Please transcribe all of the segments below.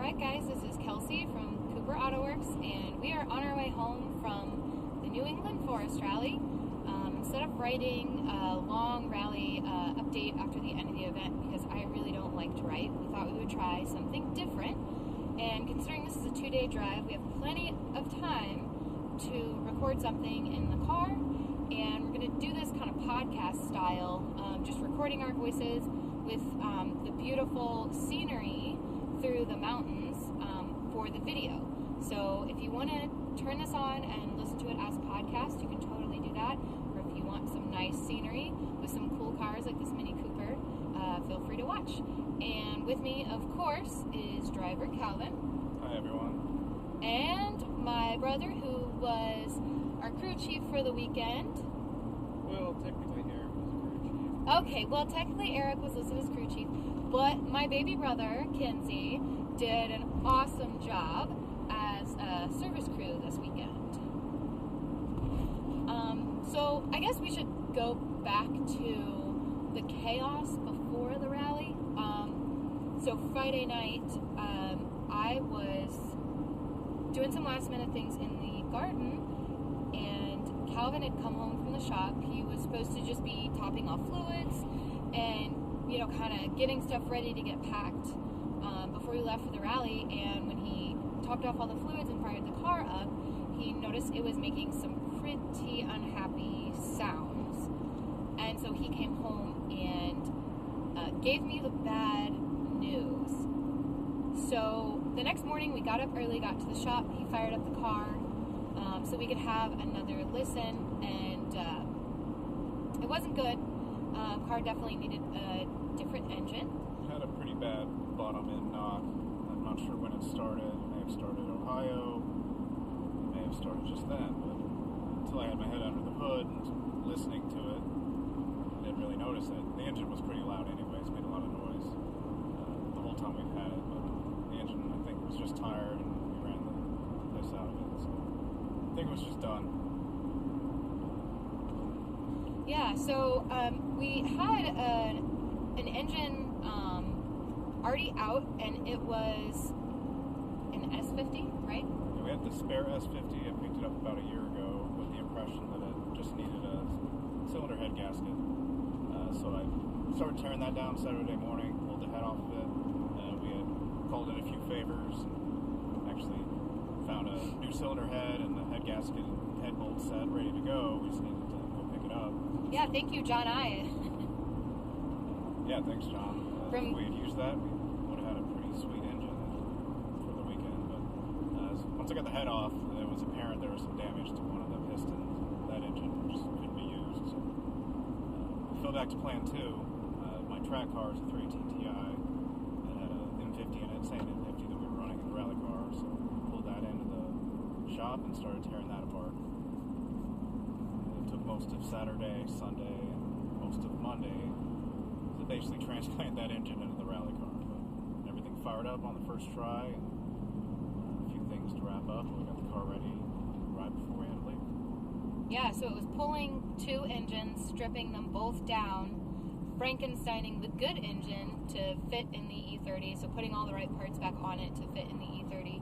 Alright guys, this is Kelsey from Cooper Autoworks, and we are on our way home from the New England Forest Rally. Instead of writing a long rally update after the end of the event, because I really don't like to write, we thought we would try something different. And considering this is a 2-day drive, we have plenty of time to record something in the car, and we're going to do this kind of podcast style, just recording our voices with the beautiful scenery through the mountains for the video. So if you want to turn this on and listen to it as a podcast, you can totally do that. Or if you want some nice scenery with some cool cars like this Mini Cooper, feel free to watch. And with me, of course, is driver Calvin. Hi everyone. And my brother, who was our crew chief for the weekend. Well, technically Eric was a crew chief. Okay, well technically Eric was listed as crew chief, but my baby brother, Kinsey, did an awesome job as a service crew this weekend. So I guess we should go back to the chaos before the rally. So Friday night, I was doing some last minute things in the garden, and Calvin had come home from the shop. He was supposed to just be topping off fluids and, you know, kind of getting stuff ready to get packed before we left for the rally. And when he topped off all the fluids and fired the car up, he noticed it was making some pretty unhappy sounds. And so he came home and gave me the bad news. So the next morning we got up early, got to the shop, he fired up the car so we could have another listen, and it wasn't good. Car definitely needed a different engine. Had a pretty bad bottom end knock. I'm not sure when it started. It may have started Ohio. It may have started just then, but until I had my head under the hood and listening to it, I didn't really notice it. The engine was pretty loud anyways, made a lot of noise the whole time we've had it, but the engine, I think, was just tired and we ran the piss out of it, so I think it was just done. Yeah, so we had an engine already out, and it was an S50, right? Yeah, we had the spare S50. I picked it up about a year ago with the impression that it just needed a cylinder head gasket. So I started tearing that down Saturday morning, pulled the head off of it. We had called in a few favors and actually found a new cylinder head and the head gasket and head bolt set ready to go. We just needed to go pick it up. Yeah, thank you, John I. Yeah, thanks, John. If we had used that, we would have had a pretty sweet engine for the weekend. But once I got the head off, it was apparent there was some damage to one of the pistons. That engine just couldn't be used. So we fell back to plan 2. My track car is a 318 Ti. It had an M50 in it, same M50 that we were running in the rally car. So we pulled that into the shop and started tearing that apart. It took most of Saturday, Sunday, and most of Monday to basically transplant that engine into the rally car. But everything fired up on the first try, and a few things to wrap up, and we got the car ready right before we had to leave. Yeah, so it was pulling 2 engines, stripping them both down, Frankensteining the good engine to fit in the E30, so putting all the right parts back on it to fit in the E30.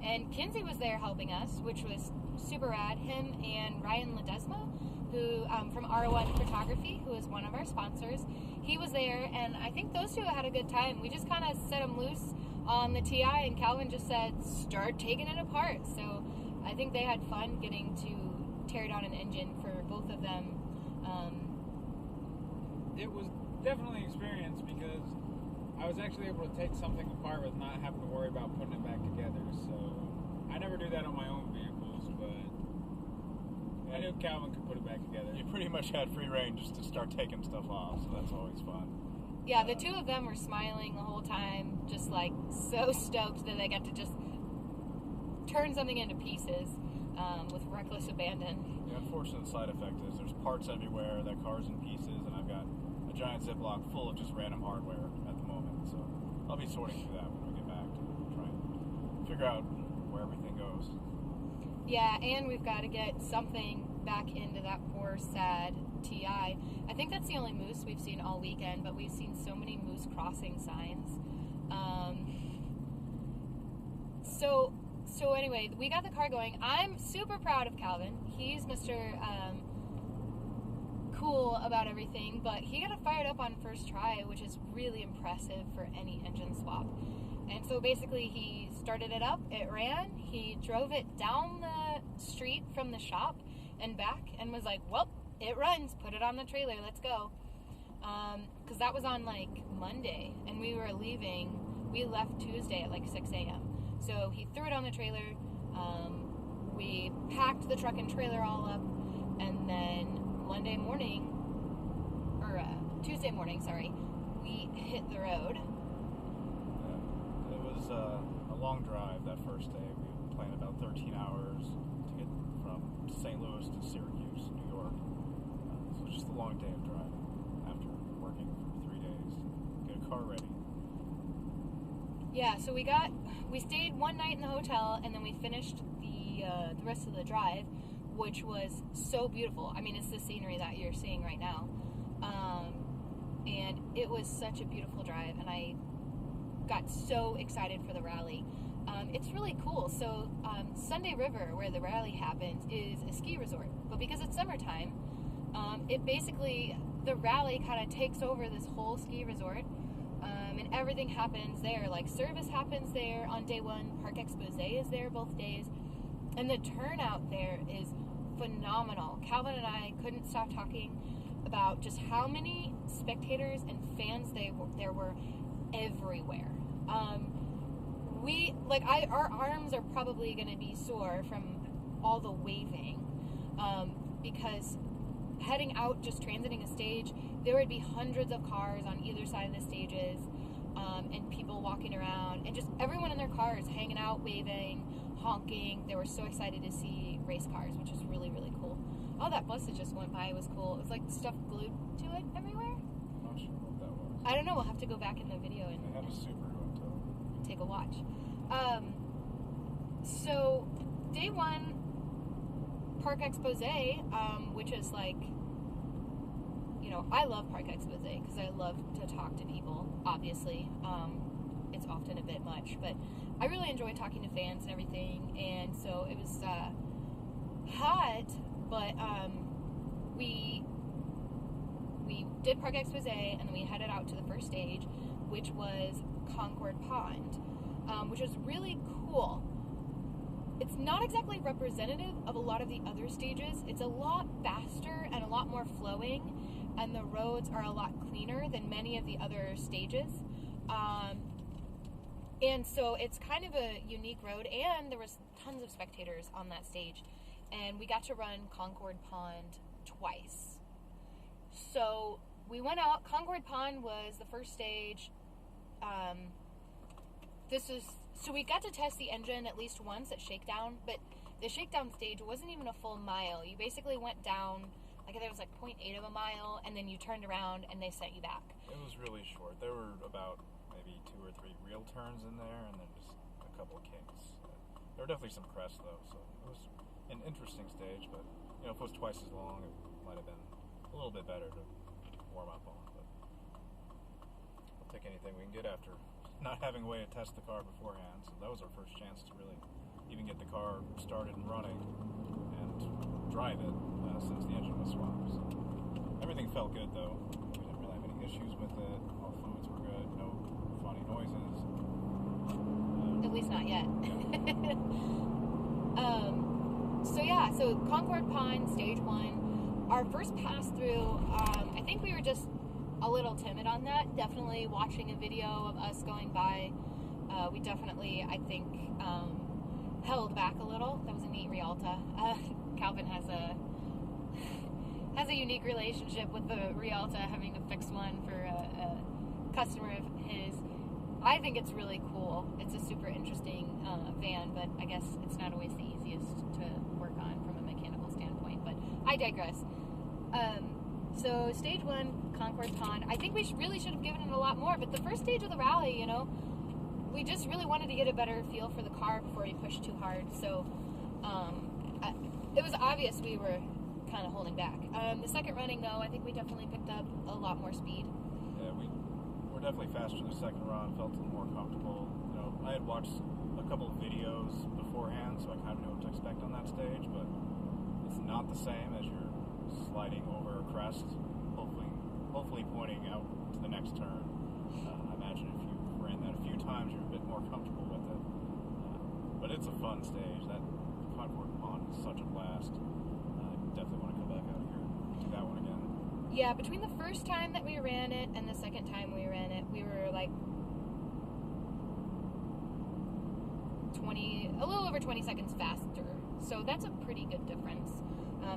And Kinsey was there helping us, which was super rad. Him and Ryan Ledesma, who from R1 Photography, who is one of our sponsors, he was there, and I think those two had a good time. We just kind of set them loose on the TI, and Calvin just said, start taking it apart. So I think they had fun getting to tear down an engine for both of them. It was definitely an experience because I was actually able to take something apart with not having to worry about putting it back together. So I never do that on my own vehicles, but I knew Calvin could put it back together. You pretty much had free reign just to start taking stuff off, so that's always fun. Yeah, the two of them were smiling the whole time, just like so stoked that they got to just turn something into pieces with reckless abandon. The unfortunate side effect is there's parts everywhere, that car's in pieces, and I've got a giant Ziploc full of just random hardware at the moment, so I'll be sorting through that when we get back to try and figure out where everything goes. Yeah, and we've got to get something back into that poor, sad TI. I think that's the only moose we've seen all weekend, but we've seen so many moose crossing signs. So anyway, we got the car going. I'm super proud of Calvin. He's Mr. Cool about everything, but he got it fired up on first try, which is really impressive for any engine swap. And so basically he started it up, it ran, he drove it down the street from the shop and back and was like, well, it runs, put it on the trailer, let's go. Because that was on like Monday, and we left Tuesday at like 6 a.m. So he threw it on the trailer, we packed the truck and trailer all up, and then Tuesday morning, we hit the road. Yeah. It was a long drive that first day. We planned about 13 hours to get from St. Louis to Syracuse, New York. So it's just a long day of driving after working for 3 days to get a car ready. Yeah, so we stayed one night in the hotel, and then we finished the rest of the drive, which was so beautiful. I mean, it's the scenery that you're seeing right now. And it was such a beautiful drive, and I got so excited for the rally. It's really cool. So Sunday River, where the rally happens, is a ski resort. But because it's summertime, the rally kind of takes over this whole ski resort. And everything happens there. Like, service happens there on day one. Parc Exposé is there both days. And the turnout there is phenomenal. Calvin and I couldn't stop talking about just how many spectators and fans there were everywhere. Our arms are probably going to be sore from all the waving, because heading out, just transiting a stage, there would be hundreds of cars on either side of the stages, and people walking around, and just everyone in their cars hanging out, waving, honking. They were so excited to see race cars, which is really, really cool. Oh, that bus that just went by was cool. It was like stuff glued to it everywhere. I'm not sure what that was. I don't know. We'll have to go back in the video and They had a Subaru until take a watch. So day one, Parc Exposé, which is like, I love Parc Exposé because I love to talk to people, obviously. It's often a bit much, but I really enjoy talking to fans and everything, and so it was hot, but we did Parc Exposé, and then we headed out to the first stage, which was Concord Pond, which was really cool. It's not exactly representative of a lot of the other stages. It's a lot faster and a lot more flowing, and the roads are a lot cleaner than many of the other stages. And so it's kind of a unique road, and there was tons of spectators on that stage. And we got to run Concord Pond twice. So we went out. Concord Pond was the first stage. So we got to test the engine at least once at Shakedown, but the Shakedown stage wasn't even a full mile. You basically went down, like there was like 0.8 of a mile, and then you turned around and they sent you back. It was really short. There were about maybe 2 or 3 real turns in there, and then just a couple of kinks. There were definitely some crests though, so it was an interesting stage, but if it was twice as long, it might have been a little bit better to warm up on. But I'll take anything we can get after not having a way to test the car beforehand. So that was our first chance to really even get the car started and running and drive it since the engine was swapped. So everything felt good though. We didn't really have any issues with it. All fluids were good. No funny noises. At least not yet. So Concord Pond, stage 1. Our first pass through, I think we were just a little timid on that. Definitely watching a video of us going by, we definitely, I think, held back a little. That was a neat Rialta. Calvin has a unique relationship with the Rialta, having to fix one for a customer of his. I think it's really cool. It's a super interesting van, but I guess it's not always the easiest to work on from a mechanical standpoint, but I digress. So stage 1, Concord Pond, I think we really should have given it a lot more, but the first stage of the rally, we just really wanted to get a better feel for the car before we pushed too hard, so it was obvious we were kind of holding back. The second running, though, I think we definitely picked up a lot more speed. Yeah, we were definitely faster the second run, felt a little more comfortable. I had watched a couple of videos beforehand, so I kind of know what to expect on that stage, but it's not the same as you're sliding over a crest, hopefully pointing out to the next turn. I imagine if you ran that a few times, you're a bit more comfortable with it. But it's a fun stage. That Concord Pond is such a blast. I definitely want to come back out here and do that one again. Yeah, between the first time that we ran it and the second time we ran it, we were like a little over 20 seconds faster. So that's a pretty good difference.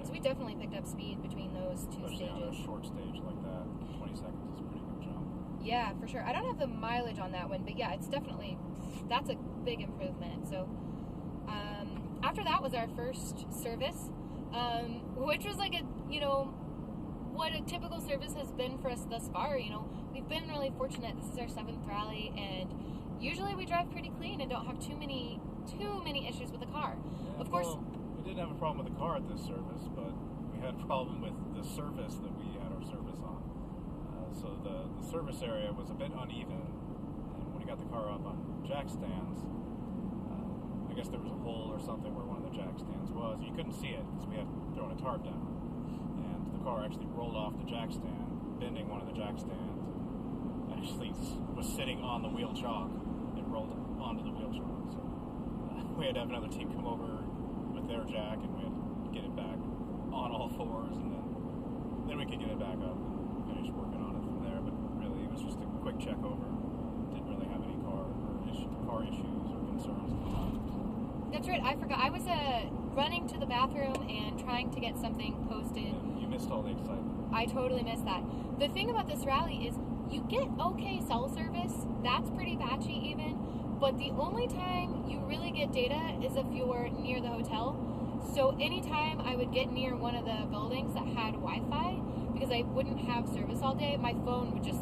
So we definitely picked up speed between those two Especially stages. on a short stage like that, 20 seconds is a pretty good jump. Yeah, for sure. I don't have the mileage on that one, but yeah, that's a big improvement. So after that was our first service, which was like what a typical service has been for us thus far. We've been really fortunate. This is our 7th rally, and usually we drive pretty clean and don't have too many issues with the car. Yeah, of course, we didn't have a problem with the car at this service, but we had a problem with the surface that we had our service on. So the service area was a bit uneven, and when we got the car up on jack stands, I guess there was a hole or something where one of the jack stands was. You couldn't see it because we had thrown a tarp down, and the car actually rolled off the jack stand, bending one of the jack stands, and actually was sitting on the wheel chock and rolled onto the wheel chock. So we had to have another team come over with their jack, and we had to get it back on all fours, and then we could get it back up and finish working on it from there. But really, it was just a quick check over. Didn't really have any car issues or concerns at the time. that's right. I forgot. I was running to the bathroom and trying to get something posted. And you missed all the excitement. I totally missed that. The thing about this rally is you get okay cell service. That's pretty patchy even. But the only time you really get data is if you're near the hotel. So anytime I would get near one of the buildings that had Wi-Fi, because I wouldn't have service all day, my phone would just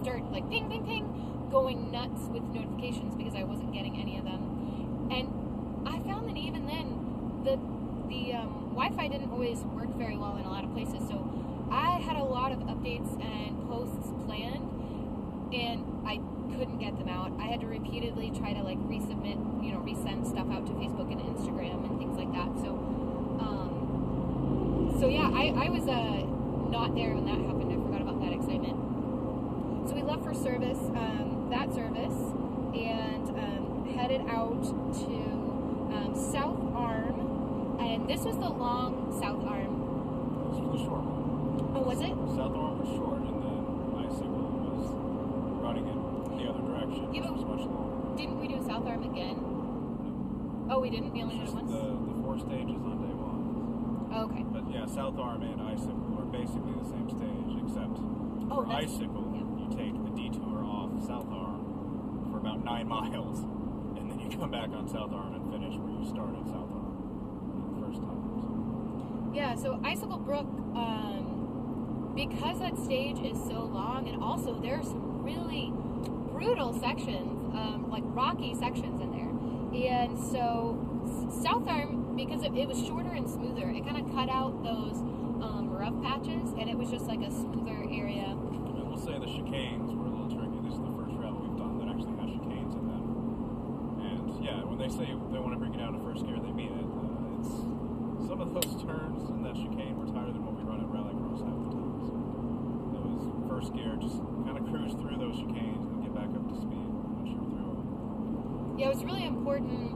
start like ping, ping, ping, going nuts with notifications because I wasn't getting any of them. And I found that even then, the Wi-Fi didn't always work very well in a lot of places. So I had a lot of updates and posts planned, and I couldn't get them out. I had to repeatedly try to like resend stuff out to Facebook and Instagram and things like that. So yeah, I was not there when that happened. I forgot about that excitement. So we left for service, that service, and headed out to South Arm, and this was the long South Arm. This was the short one. Oh, was it? South Arm was short, and then Icicle was running in the other direction. Yeah, but which was much longer. Didn't we do South Arm again? Oh, we didn't? We only did it once? The 4 stages on day 1. Oh, okay. But yeah, South Arm and Icicle are basically the same stage, except for Icicle, you take the detour off South Arm for about 9 miles, and then you come back on South Arm and finish where you started South Arm the first time. So. Yeah, so Icicle Brook, because that stage is so long, and also there are some really brutal sections, like rocky sections in there. And so South Arm, because it was shorter and smoother, it kind of cut out those rough patches, and it was just like a smoother area. I will say the chicanes were a little tricky. This is the first rally we've done that actually has chicanes in them. And yeah, when they say they want to bring it down to first gear, they mean it. It's some of those turns in that chicane were tighter than what we run at Rallycross half the time. So it was first gear, just kind of cruise through those chicanes and get back up to speed once you're through them. Yeah, it was really important,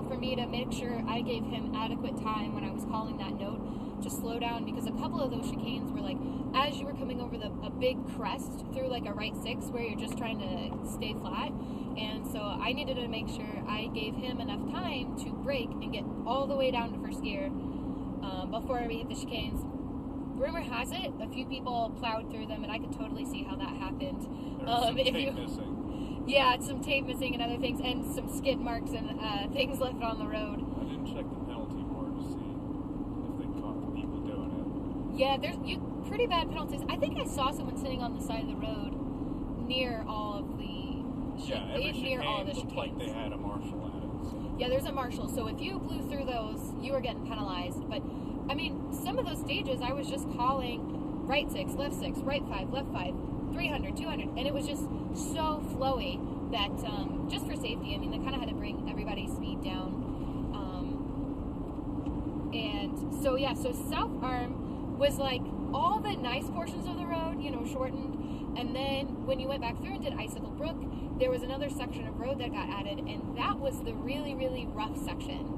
for me to make sure I gave him adequate time when I was calling that note to slow down, because a couple of those chicanes were like, as you were coming over a big crest through like a right 6 where you're just trying to stay flat. And so I needed to make sure I gave him enough time to brake and get all the way down to first gear before we hit the chicanes. Rumor has it, a few people plowed through them, and I could totally see how that happened. There was some tape missing. Yeah, some tape missing and other things, and some skid marks and things left on the road. I didn't check the penalty board to see if they caught the people doing it. Yeah, there's pretty bad penalties. I think I saw someone sitting on the side of the road near all of the every near all of the looked like they had a marshal at it. So. Yeah, there's a marshal. So if you blew through those, you were getting penalized. But I mean, some of those stages, I was just calling right 6, left 6, right 5, left 5, 300, 200, and it was just so flowy. that just for safety, I mean, they kind of had to bring everybody's speed down. And so, yeah, so South Arm was like all the nice portions of the road, you know, shortened. And then when you went back through and did Icicle Brook, there was another section of road that got added, and that was the really, really rough section.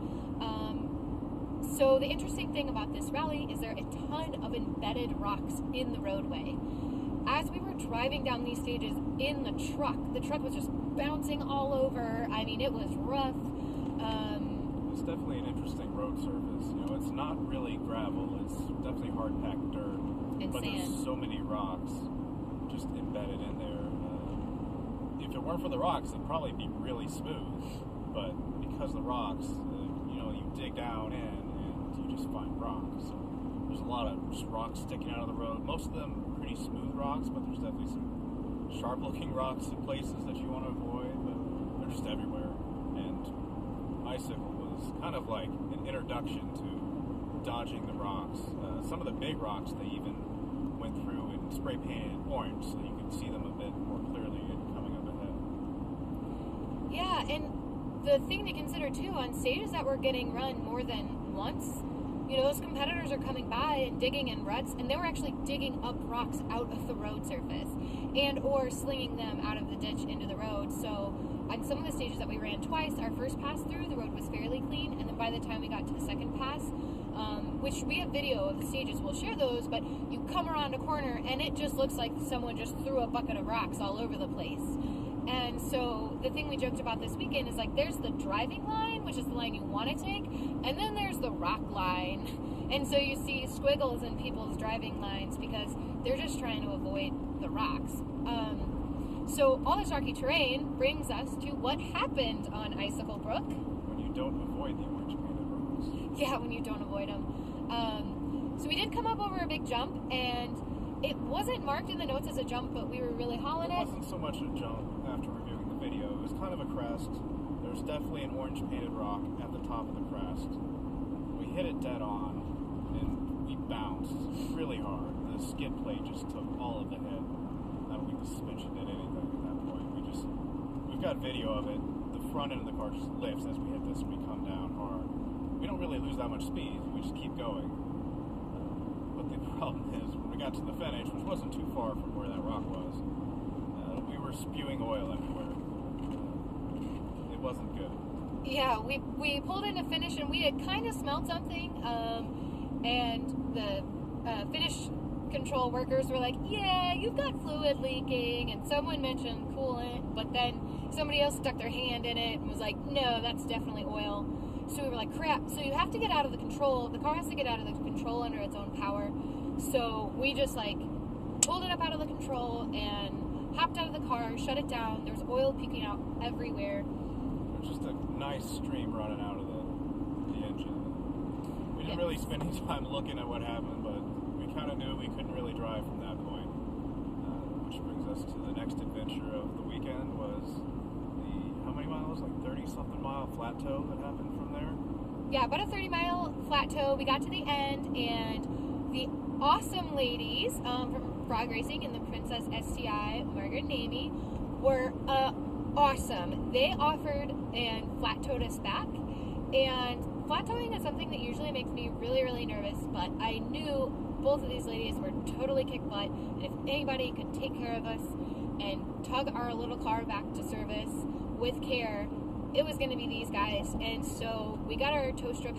So the interesting thing about this rally is there are a ton of embedded rocks in the roadway. As we were driving down these stages in the truck was just bouncing all over. I mean, it was rough. It's definitely an interesting road surface. You know, it's not really gravel. It's definitely hard-packed dirt. And but sand. There's so many rocks just embedded in there. If it weren't for the rocks, it'd probably be really smooth. But because the rocks, you know, you dig down in and you just find rocks. So there's a lot of just rocks sticking out of the road. Most of them pretty smooth rocks, but there's definitely some sharp-looking rocks in places that you want to avoid. But they're just everywhere. And Icicle was kind of like an introduction to dodging the rocks. Some of the big rocks they even went through and spray painted orange so you could see them a bit more clearly coming up ahead. Yeah, and the thing to consider too, on stages that were getting run more than once, you know, those competitors are coming by and digging in ruts, and they were actually digging up rocks out of the road surface and or slinging them out of the ditch into the road. So on some of the stages that we ran twice, our first pass through, the road was fairly clean, and then by the time we got to the second pass, which we have video of the stages, we'll share those, but you come around a corner and it just looks like someone just threw a bucket of rocks all over the place. And so the thing we joked about this weekend is like there's the driving line, which is the line you want to take, and then there's the rock line. And so you see squiggles in people's driving lines because they're just trying to avoid the rocks. So all this rocky terrain brings us to what happened on Icicle Brook. When you don't avoid the orange painted rocks. Yeah, when you don't avoid them. So we did come up over a big jump, and it wasn't marked in the notes as a jump, but we were really hauling it. It wasn't so much a jump after reviewing the video. It was kind of a crest. There's definitely an orange painted rock at the top of the crest. We hit it dead on, and we bounced really hard. The skid plate just took all of the head. I don't think the suspension did anything at that point. We've got video of it. The front end of the car just lifts as we hit this, and we come down hard. We don't really lose that much speed. We just keep going. But the problem is, when we got to the finish, which wasn't too far from where that rock was, we were spewing oil everywhere. It wasn't good. Yeah, we pulled in a finish, and we had kind of smelled something, and the finish control workers were like, yeah, you've got fluid leaking, and someone mentioned coolant, but then somebody else stuck their hand in it and was like, no, that's definitely oil. So we were like, crap. So you have to get out of the control. The car has to get out of the control under its own power. So we just like pulled it up out of the control and hopped out of the car, shut it down. There was oil peeking out everywhere. It was just a nice stream running out of the engine. We didn't really spend any time looking at what happened, but we kind of knew we couldn't really drive from that point. Which brings us to the next adventure of the weekend was how many miles? Like 30-something mile flat tow that happened from there? Yeah, about a 30-mile flat tow. We got to the end, and the awesome ladies from Frog Racing and the Princess STI, Margaret and Amy, were awesome. They offered and flat towed us back, and flat towing is something that usually makes me really, really nervous, but I knew both of these ladies were totally kick butt, and if anybody could take care of us and tug our little car back to service with care, it was going to be these guys. And so we got our tow strap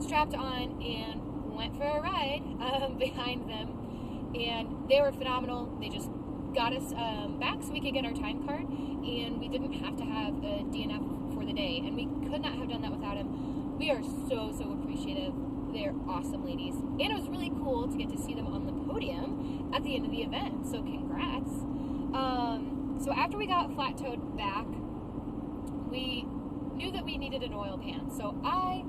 strapped on and went for a ride behind them, and they were phenomenal. They just got us back so we could get our time card, and we didn't have to have a DNF for the day, and we could not have done that without him. We are so appreciative. They're awesome ladies, and it was really cool to get to see them on the podium at the end of the event, so congrats. So after we got flat towed back, we knew that we needed an oil pan, so I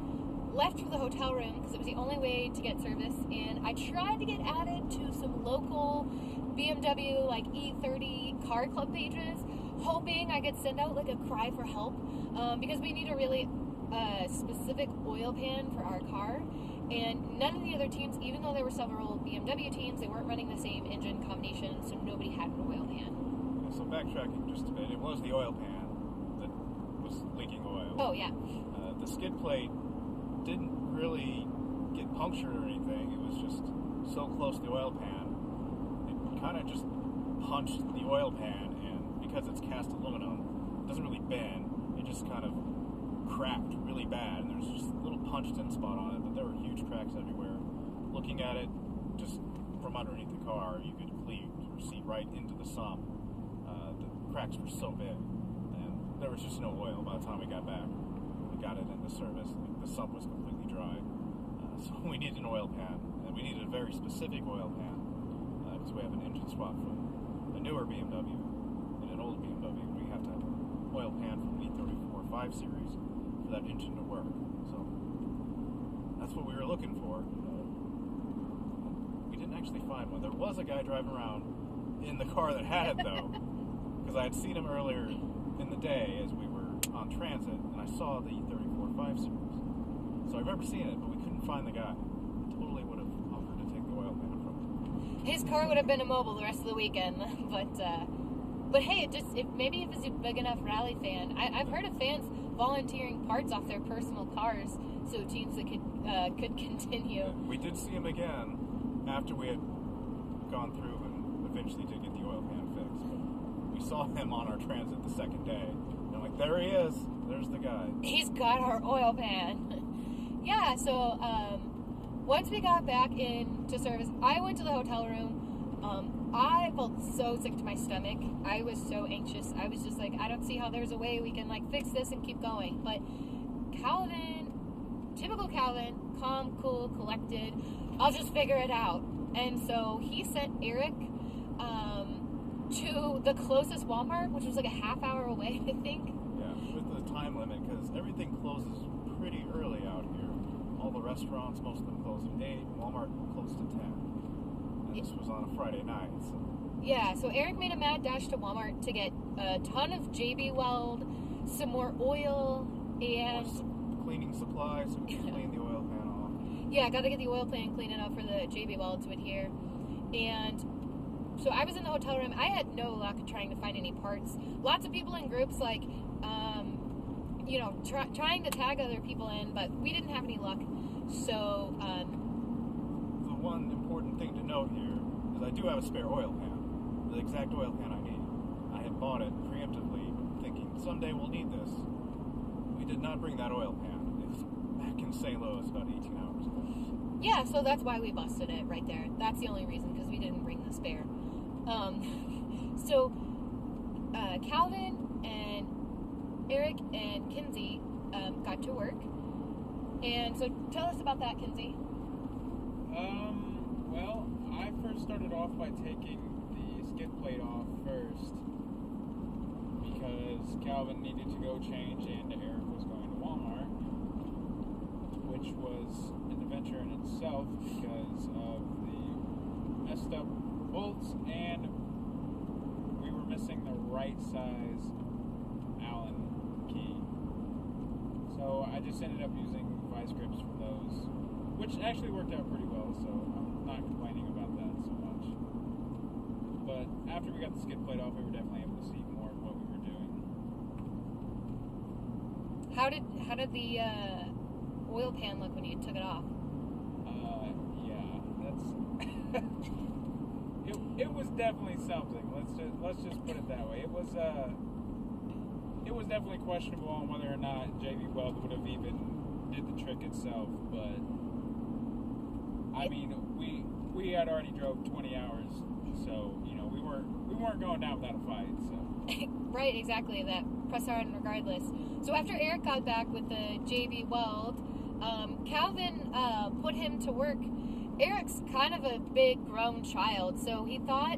left for the hotel room because it was the only way to get service, and I tried to get added to some local BMW like E30 car club pages, hoping I could send out like a cry for help, because we need a really specific oil pan for our car, and none of the other teams, even though there were several BMW teams, they weren't running the same engine combination, so nobody had an oil pan. So backtracking just a bit, it was the oil pan that was leaking oil. Oh, yeah. The skid plate didn't really get punctured or anything. It was just so close to the oil pan, it kind of just punched the oil pan, and because it's cast aluminum, it doesn't really bend. It just kind of cracked really bad, and there's just a little punched-in spot on it, but there were huge cracks everywhere. Looking at it, just from underneath the car, you could see right into the sump. The cracks were so big, and there was just no oil by the time we got back. We got it into service. The sump was completely dry, so we needed an oil pan, and we needed a very specific oil pan because we have an engine swap from a newer BMW and an old BMW. We have to have an oil pan from the E34 5 Series for that engine to work. So that's what we were looking for. We didn't actually find one. There was a guy driving around in the car that had it, though, because I had seen him earlier in the day as we were on transit, and I saw the E34 5 Series. So I remember seeing it, but we couldn't find the guy. Totally would have offered to take the oil pan from him. His car would have been immobile the rest of the weekend, but hey, maybe if he's a big enough rally fan, I've heard of fans volunteering parts off their personal cars so teams that could continue. We did see him again after we had gone through and eventually did get the oil pan fixed. But we saw him on our transit the second day. And I'm like, there he is. There's the guy. He's got our oil pan. Yeah, so once we got back into service, I went to the hotel room. I felt so sick to my stomach. I was so anxious. I was just like, I don't see how there's a way we can fix this and keep going. But Calvin, typical Calvin, calm, cool, collected, I'll just figure it out. And so he sent Eric to the closest Walmart, which was like a half hour away, I think. Yeah, with the time limit, because everything closes pretty early out here. All the restaurants, most of them close at 8, Walmart closed at 10. And this was on a Friday night. So. Yeah, so Eric made a mad dash to Walmart to get a ton of JB Weld, some more oil, and some cleaning supplies so we can clean the oil pan off. Yeah, got to get the oil pan clean enough for the JB Weld to adhere. And so I was in the hotel room. I had no luck trying to find any parts. Lots of people in groups trying to tag other people in, but we didn't have any luck. So the one important thing to note here is I do have a spare oil pan, the exact oil pan I need. I had bought it preemptively, thinking someday we'll need this. We did not bring that oil pan. It was back in St. Louis about 18 hours ago. Yeah, so that's why we busted it right there. That's the only reason, because we didn't bring the spare. So Calvin and Eric and Kinsey got to work. And so tell us about that, Kinsey. Well, I first started off by taking the skid plate off first because Calvin needed to go change and Eric was going to Walmart, which was an adventure in itself because of the messed up bolts, and we were missing the right size Allen key. So I just ended up using vice grips from those, which actually worked out pretty well, so I'm not complaining about that so much. But after we got the skid plate off, we were definitely able to see more of what we were doing. How did the oil pan look when you took it off? Yeah, that's it was definitely something. Let's just put it that way. It was definitely questionable on whether or not JB Weld would have even did the trick itself, but I mean, we had already drove 20 hours, so we weren't going down without a fight. So right, exactly. That press hard regardless. So after Eric got back with the JB Weld, Calvin put him to work. Eric's kind of a big grown child, so he thought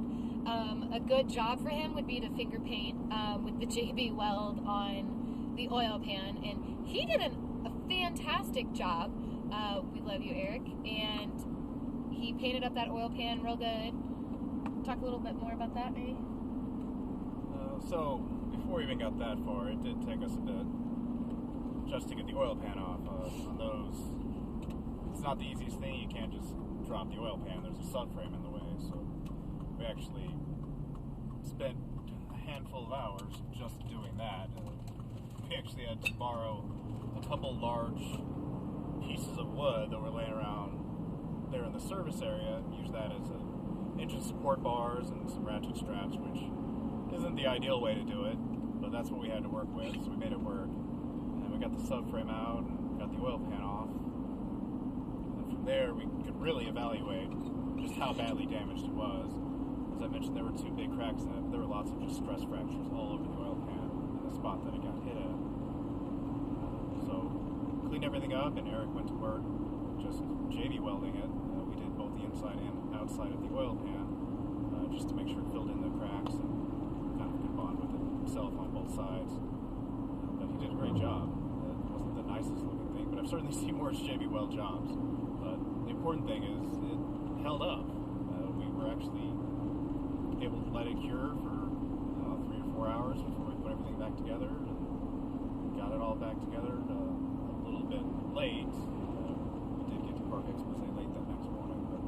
a good job for him would be to finger paint with the JB Weld on the oil pan, and he did a fantastic job. We love you, Eric. And he painted up that oil pan real good. Talk a little bit more about that, maybe? So, before we even got that far, it did take us a bit just to get the oil pan off. On those, it's not the easiest thing. You can't just drop the oil pan. There's a subframe in the way, so we actually spent a handful of hours just doing that. We actually had to borrow a couple large pieces of wood that were laying around there in the service area and use that as engine support bars and some ratchet straps, which isn't the ideal way to do it, but that's what we had to work with, so we made it work. And we got the subframe out and got the oil pan off. And from there, we could really evaluate just how badly damaged it was. As I mentioned, there were 2 big cracks in it, but there were lots of just stress fractures all over the oil pan in the spot that it got hit at. So, cleaned everything up, and Eric went to work just JB welding it. We did both the inside and outside of the oil pan, just to make sure it filled in the cracks and kind of could bond with it himself on both sides. But he did a great job. It wasn't the nicest looking thing, but I've certainly seen worse JB weld jobs. But the important thing is it held up. We were actually able to let it cure for 3 or 4 hours before we put everything back together, and got it all back together a little bit late. We did get to Park Expose late that next morning. But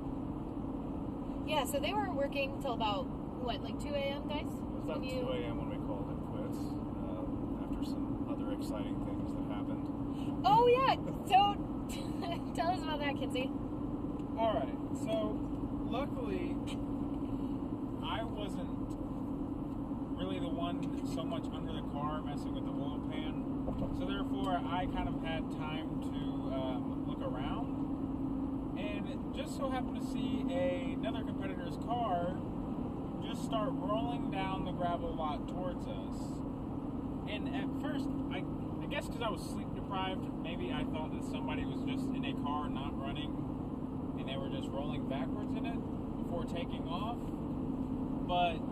yeah, so they were working till about, what, like 2 a.m., guys? it was about 2 a.m. when we called it quits, after some other exciting things that happened. Oh, yeah. So, tell us about that, Kelsey. All right. So, luckily, I wasn't really the one so much under the car messing with the oil pan. So, therefore, I kind of had time to look around. And it just so happened to see another competitor's car just start rolling down the gravel lot towards us. And at first, I guess because I was sleep deprived, maybe I thought that somebody was just in a car not running and they were just rolling backwards in it before taking off. But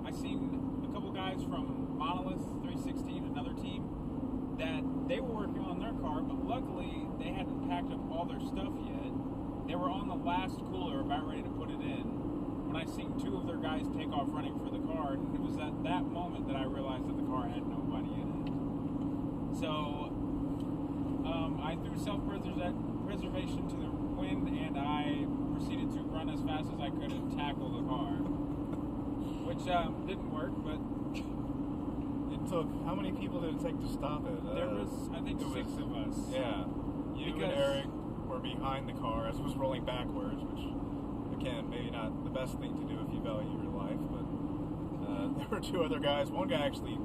I seen a couple guys from Monolith 316, another team, that they were working on their car, but luckily they hadn't packed up all their stuff yet. They were on the last cooler about ready to put it in when I seen 2 of their guys take off running for the car, and it was at that moment that I realized that the car had nobody in it. So I threw self-preservation to the wind, and I proceeded to run as fast as I could and tackle the car, which didn't work, but it took, how many people did it take to stop it? There was, I think, 6 of us. Yeah. You and Eric were behind the car as it was rolling backwards, which, again, maybe not the best thing to do if you value your life, but there were 2 other guys. One guy actually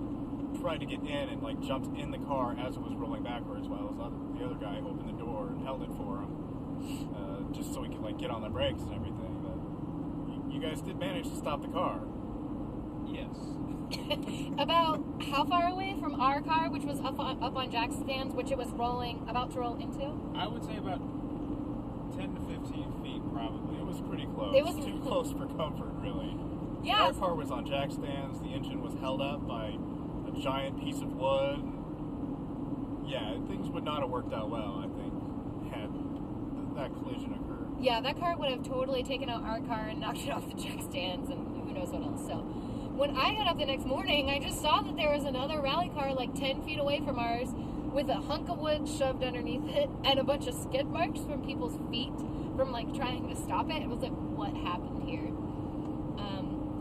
tried to get in and like jumped in the car as it was rolling backwards, while the other guy opened the door and held it for him, just so he could like get on the brakes and everything. But you guys did manage to stop the car. Yes. About how far away from our car, which was up on jack stands, which it was about to roll into? I would say about 10 to 15 feet, probably. It was pretty close. It was too close for comfort, really. Yeah. Our car was on jack stands. The engine was held up by a giant piece of wood. Yeah, things would not have worked out well, I think, had that collision occurred. Yeah, that car would have totally taken out our car and knocked it off the jack stands and who knows what else. So when I got up the next morning, I just saw that there was another rally car like 10 feet away from ours with a hunk of wood shoved underneath it and a bunch of skid marks from people's feet from like trying to stop it. It was like, what happened here?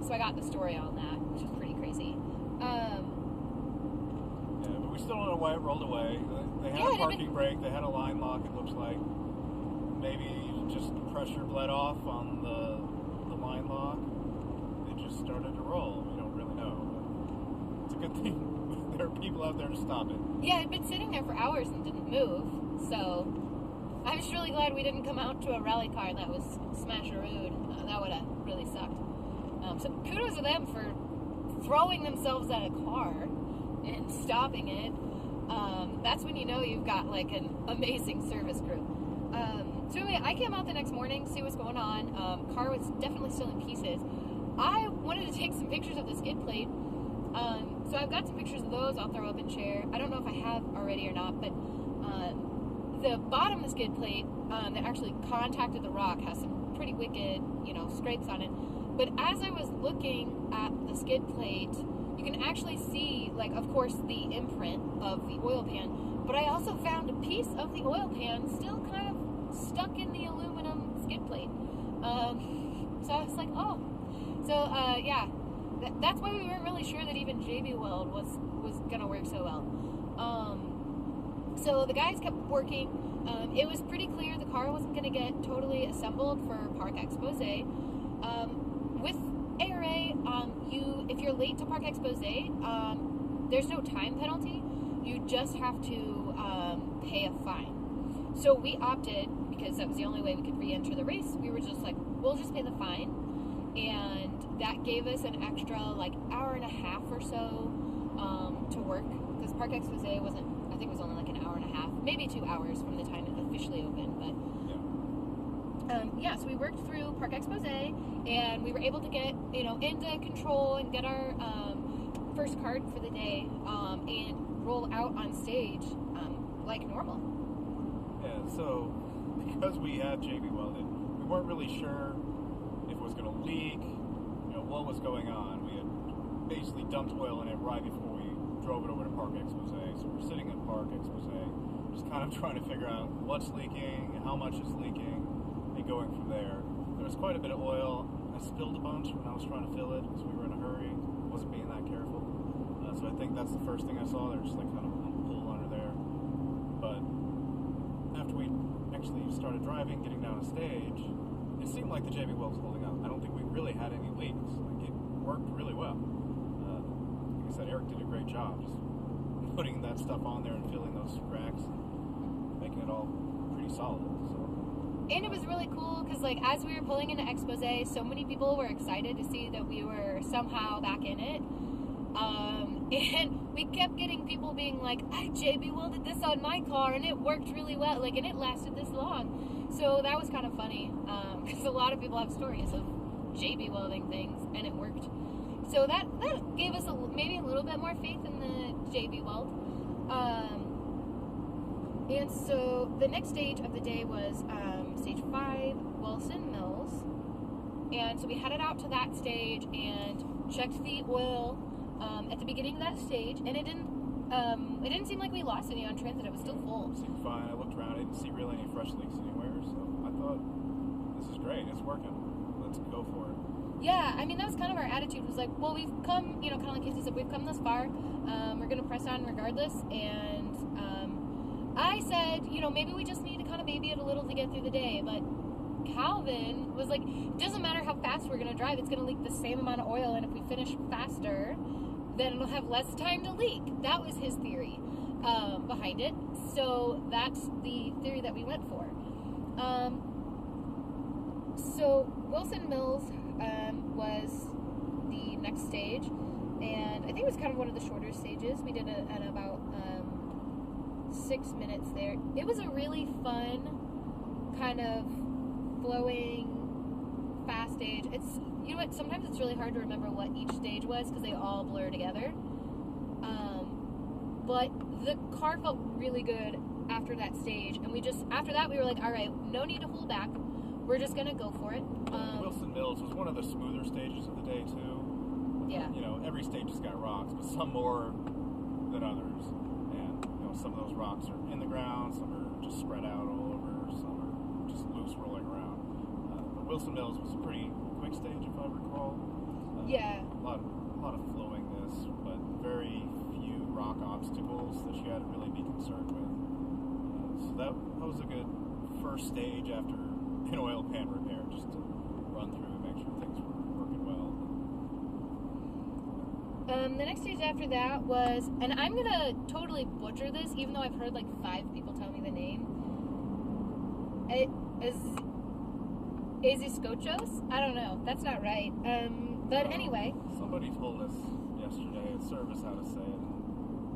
So I got the story on that, which is pretty crazy. Yeah, but we still don't know why it rolled away. They had a parking brake. They had a line lock, it looks like. Maybe just pressure bled off on the line lock. It just started to roll. We don't really know. But it's a good thing there are people out there to stop it. Yeah, it'd been sitting there for hours and didn't move. So I'm just really glad we didn't come out to a rally car that was smasherooed. That would have really sucked. So kudos to them for throwing themselves at a car and stopping it. That's when you know you've got like an amazing service crew. So anyway, I came out the next morning, see what's going on. Car was definitely still in pieces. I wanted to take some pictures of the skid plate. So I've got some pictures of those I'll throw up and share. I don't know if I have already or not, but the bottom of the skid plate that actually contacted the rock has some pretty wicked, scrapes on it. But as I was looking at the skid plate, you can actually see, like, of course, the imprint of the oil pan. But I also found a piece of the oil pan still kind of stuck in the aluminum skid plate. So I was like, oh. So, yeah. that's why we weren't really sure that even JB Weld was going to work so well. So the guys kept working. It was pretty clear the car wasn't going to get totally assembled for Park Expose. With ARA, if you're late to Park Expose, there's no time penalty. You just have to pay a fine. So we opted, because that was the only way we could re-enter the race, we were just like, we'll just pay the fine. And that gave us an extra, like, hour and a half or so to work. Because Park Expose wasn't, I think it was only like an hour and a half, maybe 2 hours from the time it officially opened. But so we worked through Park Expose, and we were able to get, into control and get our first card for the day, and roll out on stage like normal. Yeah, so because we had JB welded, we weren't really sure if it was going to leak, what was going on. We had basically dumped oil in it right before we drove it over to Park Expose. So we're sitting at Park Expose, just kind of trying to figure out what's leaking, how much is leaking, and going from there. There was quite a bit of oil. I spilled a bunch when I was trying to fill it because we were in a hurry. Wasn't being that careful. So I think that's the first thing I saw. There's just like kind of a pool under there. But after we actually started driving, getting down a stage, it seemed like the JB Weld was holding up. I don't think we really had any leaks. Like, it worked really well. Like I said, Eric did a great job just putting that stuff on there and filling those cracks, making it all pretty solid. So. And it was really cool because, like, as we were pulling into Expose, so many people were excited to see that we were somehow back in it. And we kept getting people being like, I JB welded this on my car and it worked really well, like, and it lasted this long. So that was kind of funny, because a lot of people have stories of JB welding things and it worked. So that gave us maybe a little bit more faith in the JB weld. And so the next stage of the day was stage 5, Wilson Mills. And so we headed out to that stage and checked the oil at the beginning of that stage, and it didn't seem like we lost any on transit. It was still full. It seemed fine. I looked around. I didn't see really any fresh leaks anywhere, so I thought, this is great. It's working. Let's go for it. Yeah, I mean, that was kind of our attitude. Was like, well, we've come, kind of like Kelsey said, we've come this far. We're going to press on regardless. And I said, maybe we just need to kind of baby it a little to get through the day. But Calvin was like, it doesn't matter how fast we're going to drive. It's going to leak the same amount of oil. And if we finish faster, then it'll have less time to leak. That was his theory behind it. So that's the theory that we went for. So Wilson Mills was the next stage, and I think it was kind of one of the shorter stages. We did it at about 6 minutes there. It was a really fun, kind of flowing, fast stage. It's, sometimes it's really hard to remember what each stage was because they all blur together. But the car felt really good after that stage, and after that we were like, all right, no need to hold back. We're just gonna go for it. Wilson Mills was one of the smoother stages of the day too. Yeah. Every stage has got rocks, but some more than others. And some of those rocks are in the ground, some are just spread out all over, some are just loose rolling around. But Wilson Mills was a pretty quick stage, if I recall. Yeah. A lot of flowingness, but very few rock obstacles that you had to really be concerned with. So that was a good first stage after an oil pan repair, just to run through and make sure things were working well. The next stage after that was, and I'm gonna totally butcher this, even though I've heard like 5 people tell me the name. Eziskochos? I don't know. That's not right. But anyway. Somebody told us yesterday at service how to say it.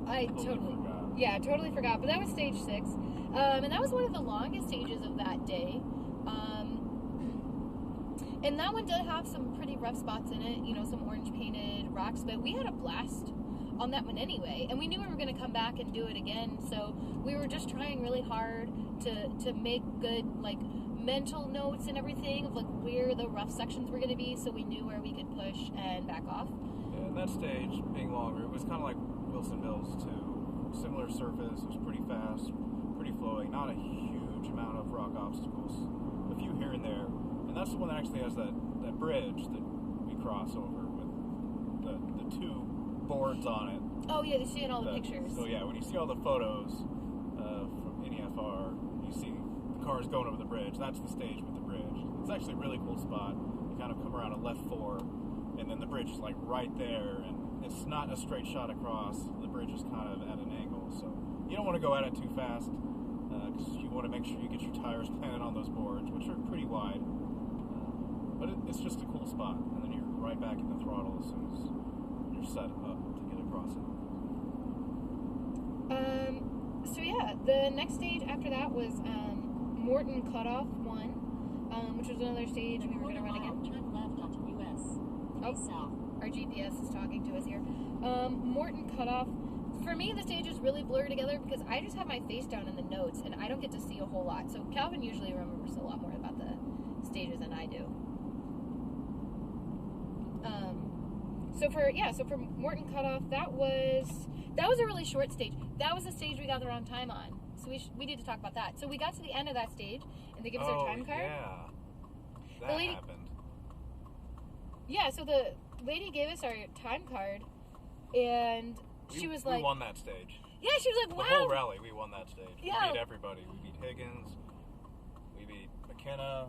I totally forgot. Yeah, totally forgot. But that was stage 6. And that was one of the longest stages of that day. And that one did have some pretty rough spots in it, some orange painted rocks, but we had a blast on that one anyway. And we knew we were going to come back and do it again, so we were just trying really hard to make good, like, mental notes and everything of, like, where the rough sections were going to be, so we knew where we could push and back off. Yeah, and that stage being longer, it was kind of like Wilson Mills too. Similar surface, it was pretty fast, pretty flowing, not a huge amount of rock obstacles, a few here and there. And that's the one that actually has that bridge that we cross over with the two boards on it. Oh yeah, they see in all the pictures. So yeah, when you see all the photos from NEFR, you see the cars going over the bridge. That's the stage with the bridge. It's actually a really cool spot. You kind of come around a left 4, and then the bridge is like right there, and it's not a straight shot across. The bridge is kind of at an angle, so you don't want to go at it too fast because you want to make sure you get your tires planted on those boards, which are pretty wide. But it's just a cool spot, and then you're right back in the throttle as soon as you're set up to get across it. So yeah, the next stage after that was Morton Cutoff 1, which was another stage we were going to run again. Turn left onto US. South. Our GPS is talking to us here. Morton Cutoff. For me, the stages really blur together because I just have my face down in the notes and I don't get to see a whole lot. So Calvin usually remembers a lot more about the stages than I do. So for Morton Cutoff, that was a really short stage. That was the stage we got the wrong time on. So we need to talk about that. So we got to the end of that stage and they gave us our time card. Yeah. That happened. Yeah, so the lady gave us our time card and she was like... We won that stage. Yeah, she was like, wow. The whole rally, we won that stage. Yeah. We beat everybody. We beat Higgins. We beat McKenna.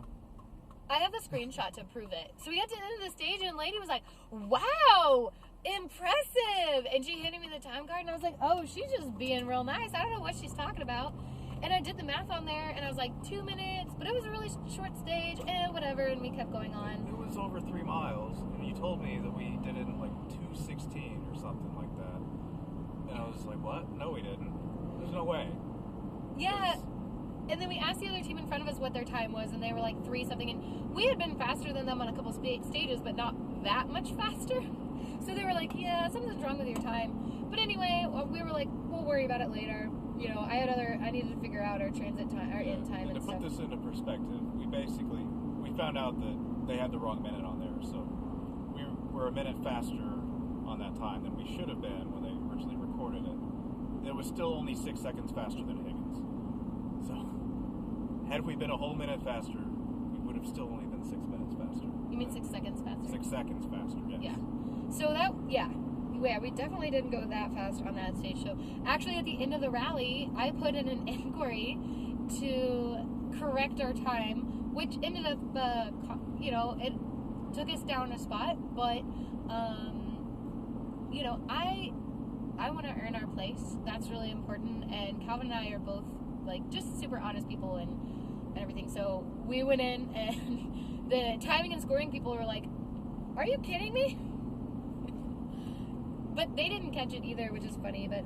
I have the screenshot to prove it. So we got to the end of the stage and the lady was like, wow, impressive. And she handed me the time card and I was like, oh, she's just being real nice. I don't know what she's talking about. And I did the math on there and I was like, 2 minutes, but it was a really short stage and whatever. And we kept going on. It was over 3 miles. And you told me that we did it in like 2:16 or something like that. And I was like, what? No, we didn't. There's no way. Yeah. And then we asked the other team in front of us what their time was, and they were like 3 something. And we had been faster than them on a couple stages, but not that much faster. So they were like, yeah, something's wrong with your time. But anyway, we were like, we'll worry about it later. You know, I needed to figure out our transit time, our in time and to stuff. put this into perspective, we found out that they had the wrong minute on there. So we were a minute faster on that time than we should have been when they originally recorded it. It was still only 6 seconds faster than Higgins. So, had we been a whole minute faster, we would have still only been 6 minutes faster. You mean 6 seconds faster? 6 seconds faster, yes. Yeah. So we definitely didn't go that fast on that stage. So, actually, at the end of the rally, I put in an inquiry to correct our time, which ended up, it took us down a spot, but, I want to earn our place. That's really important, and Calvin and I are both like just super honest people and everything. So we went in and the timing and scoring people were like, are you kidding me? But they didn't catch it either, which is funny. But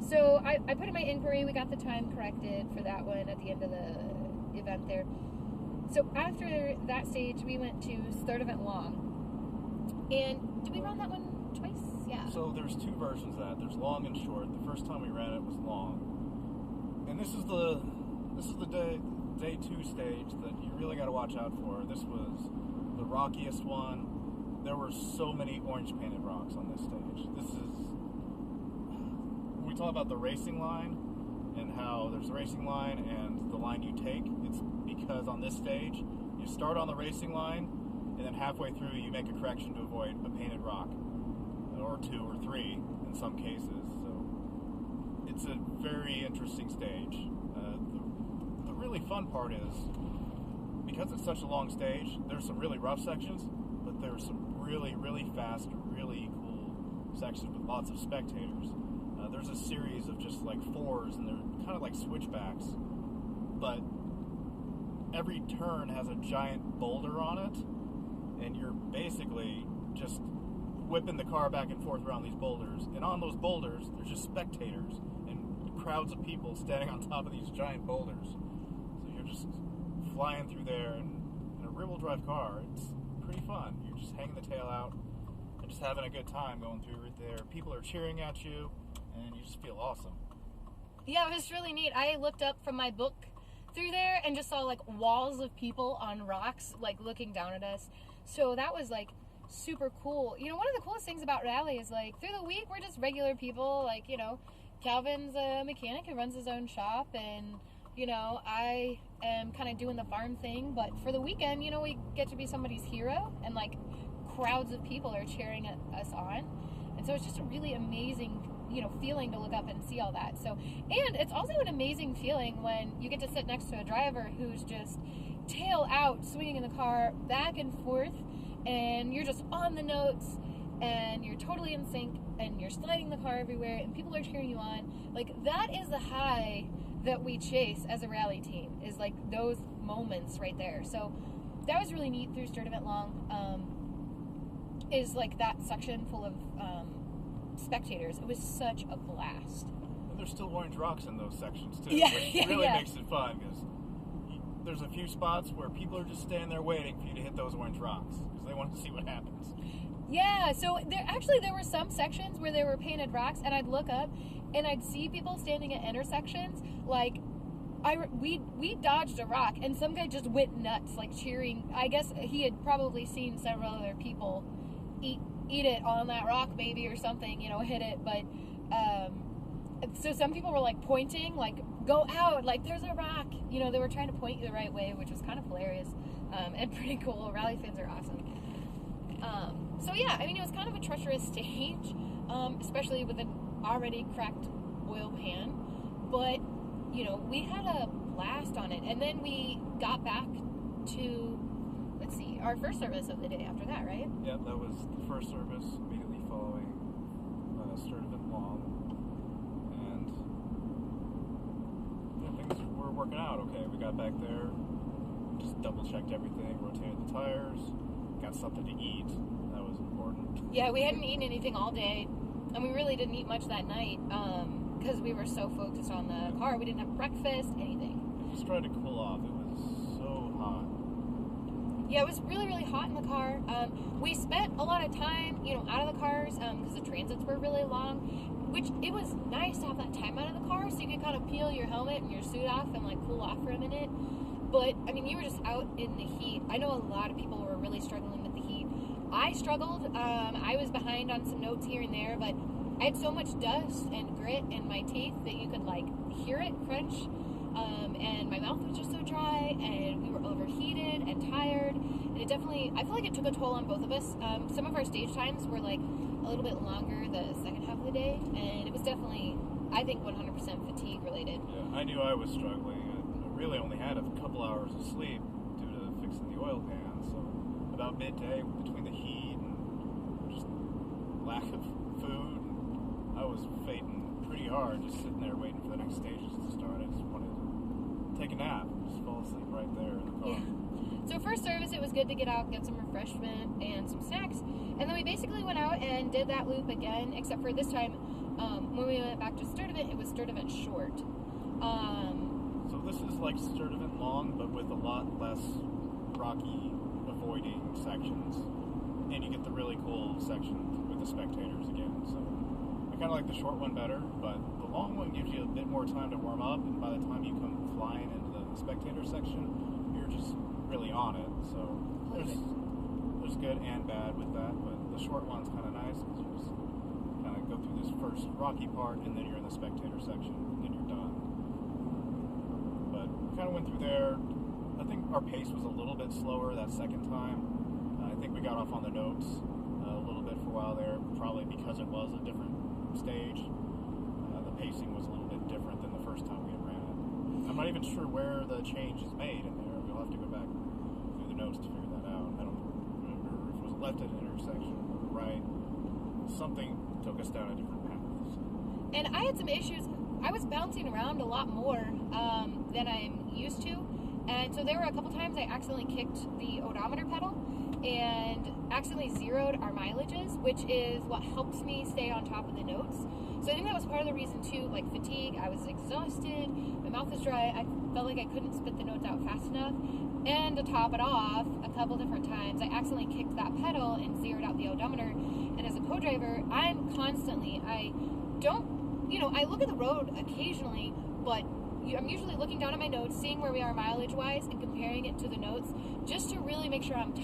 so I put in my inquiry. We got the time corrected for that one at the end of the event there. So after that stage, we went to Third Event Long. And did we run that one twice? Yeah. So there's 2 versions of that. There's long and short. The first time we ran it was long. And this is the day 2 stage that you really got to watch out for. This was the rockiest one. There were so many orange painted rocks on this stage. When we talk about the racing line and how there's a racing line and the line you take, it's because on this stage, you start on the racing line and then halfway through you make a correction to avoid a painted rock, or 2 or 3 in some cases. So it's a very interesting stage. The really fun part is, because it's such a long stage, there's some really rough sections, but there's some really, really fast, really cool sections with lots of spectators. There's a series of just like 4s, and they're kind of like switchbacks, but every turn has a giant boulder on it, and you're basically just whipping the car back and forth around these boulders. And on those boulders, there's just spectators and crowds of people standing on top of these giant boulders. So you're just flying through there, and in a rear-wheel drive car, it's pretty fun. You're just hanging the tail out and just having a good time going through right there. People are cheering at you, and you just feel awesome. Yeah, it was really neat. I looked up from my book through there and just saw like walls of people on rocks, like looking down at us. So that was like super cool. You know, one of the coolest things about rally is like through the week we're just regular people. Like, you know, Calvin's a mechanic who runs his own shop, and you know, I am kind of doing the farm thing. But for the weekend, you know, we get to be somebody's hero and like crowds of people are cheering us on. And so it's just a really amazing, feeling to look up and see all that. So, and it's also an amazing feeling when you get to sit next to a driver who's just tail out, swinging in the car back and forth, and you're just on the notes, and you're totally in sync, and you're sliding the car everywhere, and people are cheering you on. Like, that is the high that we chase as a rally team, is like those moments right there. So that was really neat through Sturt Event Long, is like that section full of spectators. It was such a blast. And there's still orange rocks in those sections too, Yeah, which yeah, really yeah. makes it fun, because there's a few spots where people are just standing there waiting for you to hit those orange rocks because they want to see what happens. Yeah, so there were some sections where there were painted rocks, and I'd look up and I'd see people standing at intersections. Like, we dodged a rock, and some guy just went nuts, like cheering. I guess he had probably seen several other people eat it on that rock, maybe, or something, hit it. But so some people were like pointing, like, go out, like, there's a rock. They were trying to point you the right way, which was kind of hilarious and pretty cool. Rally fans are awesome. So yeah, it was kind of a treacherous stage, especially with an already cracked oil pan. But, we had a blast on it. And then we got back to, let's see, our first service of the day after that, right? Yeah, that was the first service immediately following Sturt Event Long. And things were working out okay. We got back there, just double-checked everything, rotated the tires, got something to eat. That was important. Yeah, we hadn't eaten anything all day, and we really didn't eat much that night because we were so focused on the car. We didn't have breakfast, anything. Just tried to cool off. It was so hot. Yeah, it was really, really hot in the car. We spent a lot of time, out of the cars because the transits were really long, which it was nice to have that time out of the car so you could kind of peel your helmet and your suit off and like cool off for a minute. But, you were just out in the heat. I know a lot of people were really struggling with the heat. I struggled. I was behind on some notes here and there, but I had so much dust and grit in my teeth that you could, like, hear it crunch. And my mouth was just so dry, and we were overheated and tired. And it definitely, I feel like it took a toll on both of us. Some of our stage times were, like, a little bit longer the second half of the day, and it was definitely, I think, 100% fatigue related. Yeah, I knew I was struggling. I really only had a couple hours of sleep due to fixing the oil pan, so about midday, between the heat and just lack of food, I was fading pretty hard, just sitting there waiting for the next stages to start. I just wanted to take a nap, just fall asleep right there in the car. Yeah. So first service, it was good to get out, get some refreshment and some snacks, and then we basically went out and did that loop again, except for this time, when we went back to Sturt Event, it was Sturt Event short. So this is like Sturt Event Long, but with a lot less rocky avoiding sections, and you get the really cool section with the spectators again. So I kind of like the short one better, but the long one gives you a bit more time to warm up, and by the time you come flying into the spectator section, you're just really on it. So there's good and bad with that, but the short one's kind of nice because you just kind of go through this first rocky part, and then you're in the spectator section, and then you're done. But kind of went through there. I think our pace was a little bit slower that second time. I think we got off on the notes a little bit for a while there, probably because it was a different stage. The pacing was a little bit different than the first time we had ran it. I'm not even sure where the change is made in there. We'll have to go back through the notes to figure that out. I don't remember if it was left at an intersection or right. Something took us down a different path. So. And I had some issues. I was bouncing around a lot more than I'm used to. And so there were a couple times I accidentally kicked the odometer pedal and accidentally zeroed our mileages, which is what helps me stay on top of the notes. So I think that was part of the reason too, like fatigue. I was exhausted, my mouth was dry, I felt like I couldn't spit the notes out fast enough. And to top it off, a couple different times, I accidentally kicked that pedal and zeroed out the odometer. And as a co-driver, I look at the road occasionally, but I'm usually looking down at my notes, seeing where we are mileage-wise, and comparing it to the notes, just to really make sure I'm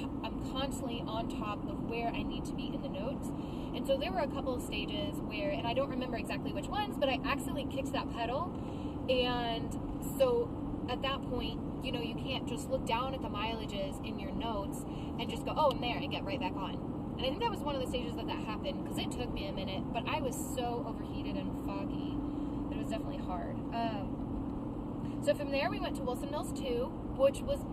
constantly on top of where I need to be in the notes. And so there were a couple of stages where, and I don't remember exactly which ones, but I accidentally kicked that pedal, and so at that point, you can't just look down at the mileages in your notes and just go, oh, I'm there, and get right back on. And I think that was one of the stages that happened, because it took me a minute, but I was so overheated and foggy that it was definitely hard. So from there we went to Wilson Mills 2, which was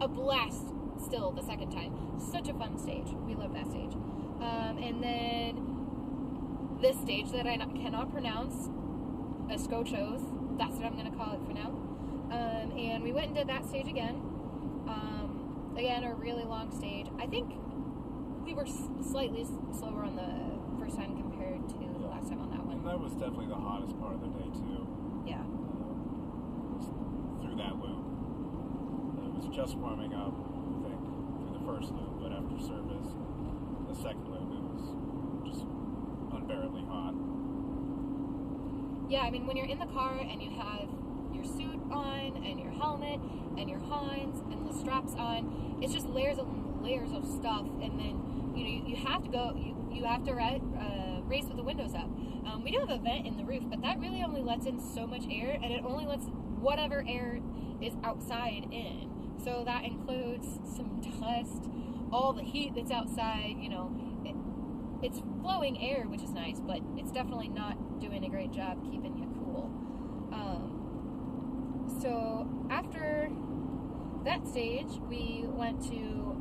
a blast still the second time. Such a fun stage. We love that stage. And then this stage that I cannot pronounce, Escochos, that's what I'm going to call it for now. And we went and did that stage again. Again, a really long stage. I think we were slightly slower on the first time compared to the last time on that one. And that was definitely the hottest part of the day, too. Yeah. Through that loop. It was just warming up, I think, through the first loop, but after service, the second loop, it was just unbearably hot. Yeah, I mean, when you're in the car and you have your suit on and your helmet and your Hans and the straps on, it's just layers and layers of stuff, and then you have to go, you have to race with the windows up. We do have a vent in the roof, but that really only lets in so much air, and it only lets whatever air is outside in. So that includes some dust, all the heat that's outside, it's flowing air, which is nice, but it's definitely not doing a great job keeping you cool. So after that stage, we went to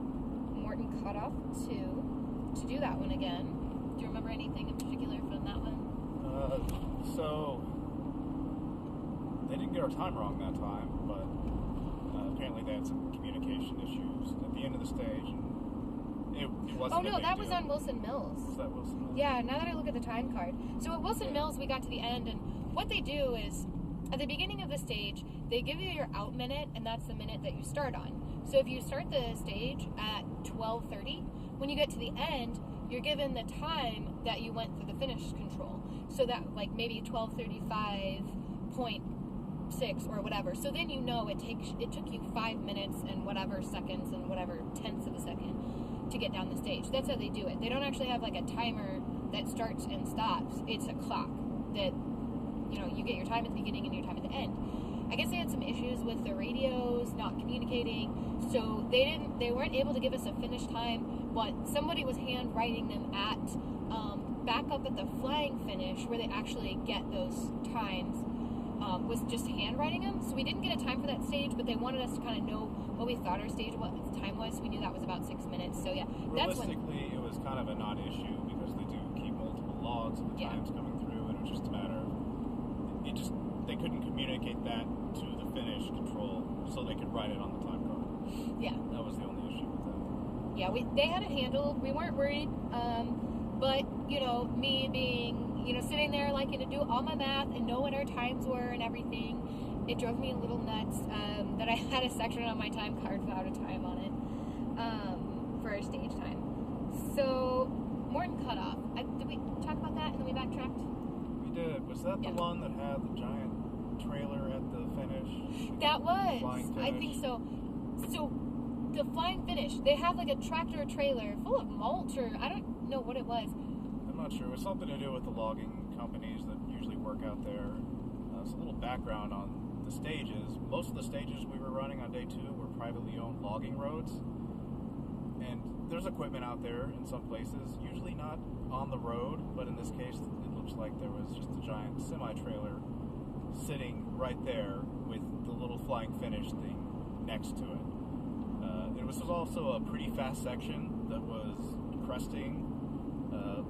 Morton Cutoff 2 to do that one again. Do you remember anything in particular from that one? So they didn't get our time wrong that time, but apparently they had some communication issues at the end of the stage, and it wasn't. Oh no, that was on Wilson Mills. Was that Wilson Mills? Yeah, now that I look at the time card. So at Wilson Mills, we got to the end, and what they do is, at the beginning of the stage, they give you your out minute, and that's the minute that you start on. So if you start the stage at 12:30, when you get to the end, you're given the time that you went through the finish control. So that, like, maybe 12:35.6 or whatever. So then it took you 5 minutes and whatever seconds and whatever tenths of a second to get down the stage. That's how they do it. They don't actually have like a timer that starts and stops. It's a clock that, you get your time at the beginning and your time at the end. I guess they had some issues with the radios not communicating, so they weren't able to give us a finish time, but somebody was hand writing them at back up at the flying finish where they actually get those times, was just hand writing them. So we didn't get a time for that stage, but they wanted us to kind of know what we thought our stage time was. We knew that was about 6 minutes. So yeah, that's when. Realistically, it was kind of a non-issue because they do keep multiple logs of the times coming through, and it was just a matter of they couldn't communicate that to the finish control, so they could write it on the time card. Yeah, that was the only issue with that. Yeah, they had it handled. We weren't worried, but me being sitting there liking to do all my math and know what our times were and everything, it drove me a little nuts that I had a section on my time card without a time on it for our stage time. So Morton Cutoff. Did we talk about that and then we backtracked? We did. Was that the one that had the giant trailer at the finish? That was. I think so. So the flying finish, they have like a tractor trailer full of mulch, or I don't know what it was. I'm not sure. It was something to do with the logging companies that usually work out there. So a little background on the stages. Most of the stages we were running on day 2 were privately owned logging roads. And there's equipment out there in some places, usually not on the road, but in this case it looks like there was just a giant semi-trailer sitting right there with the little flying finish thing next to it. It was also a pretty fast section that was cresting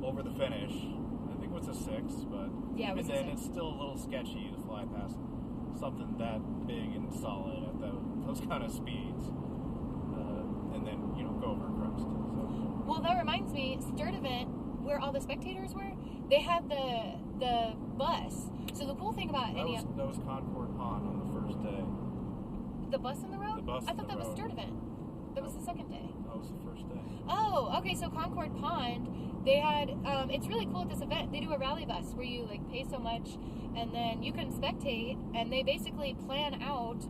over the finish. I think it was a 6, but even then it's still a little sketchy to fly past something that big and solid at those kind of speeds, and then go over a crest. So. Well, that reminds me, Sturt event where all the spectators were, they had the bus. So the cool thing about that was Concord Pond on the first day. The bus in the road? The bus. I thought that was Sturt event. That was the second day. That was the first day. Oh, okay. So Concord Pond, they had. It's really cool at this event. They do a rally bus where you pay so much, and then you can spectate, and they basically plan out,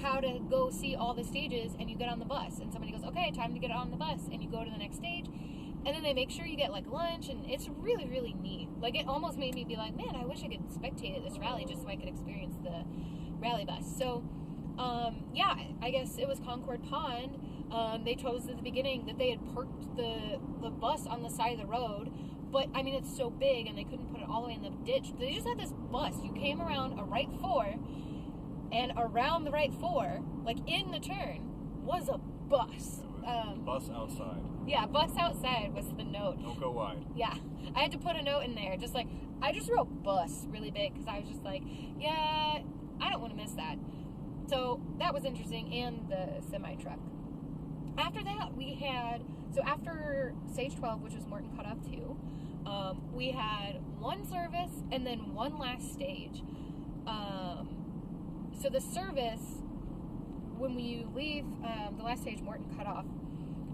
how to go see all the stages, and you get on the bus, and somebody goes, okay, time to get on the bus, and you go to the next stage, and then they make sure you get lunch, and it's really, really neat. It almost made me be like, man, I wish I could spectate at this rally just so I could experience the rally bus. So, I guess it was Concord Pond. they told us at the beginning that they had parked the bus on the side of the road, but I mean, it's so big and they couldn't put it all the way in the ditch. They just had this bus. You came around a right 4, and around the right 4, like in the turn, was a bus. Bus outside. Yeah, bus outside was the note. Don't go wide. Yeah, I had to put a note in there, just like, I just wrote bus really big, because I was just like, yeah, I don't want to miss that. So that was interesting, and the semi-truck. After that, after stage 12, which was Morton Cutoff 2, we had one service and then one last stage. So the service, when you leave the last stage, Morton Cutoff,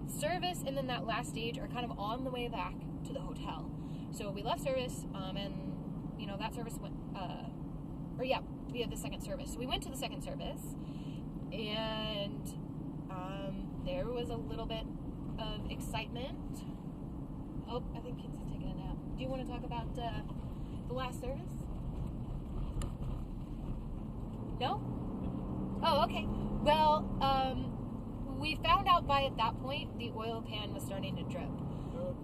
service and then that last stage are kind of on the way back to the hotel. So we left service, and, you know, that service went, we had the second service. So we went to the second service, and there was a little bit of excitement. Oh, I think Kelsey's taking a nap. Do you want to talk about the last service? No? Oh, okay. Well, we found out at that point the oil pan was starting to drip.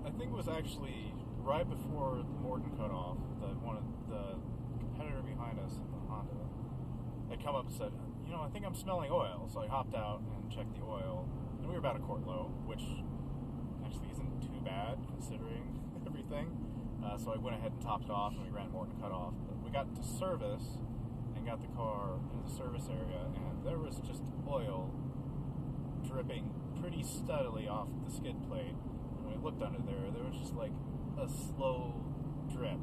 I think it was actually right before Morton Cutoff that one of the competitor behind us in the Honda had come up and said, you know, I think I'm smelling oil. So I hopped out and checked the oil, and we were about a quart low, which actually isn't too bad considering everything. So I went ahead and topped it off, and we ran Morton Cutoff. But we got to service and got the car into the service area, and there was just oil dripping pretty steadily off the skid plate. And when we looked under there was just like a slow drip.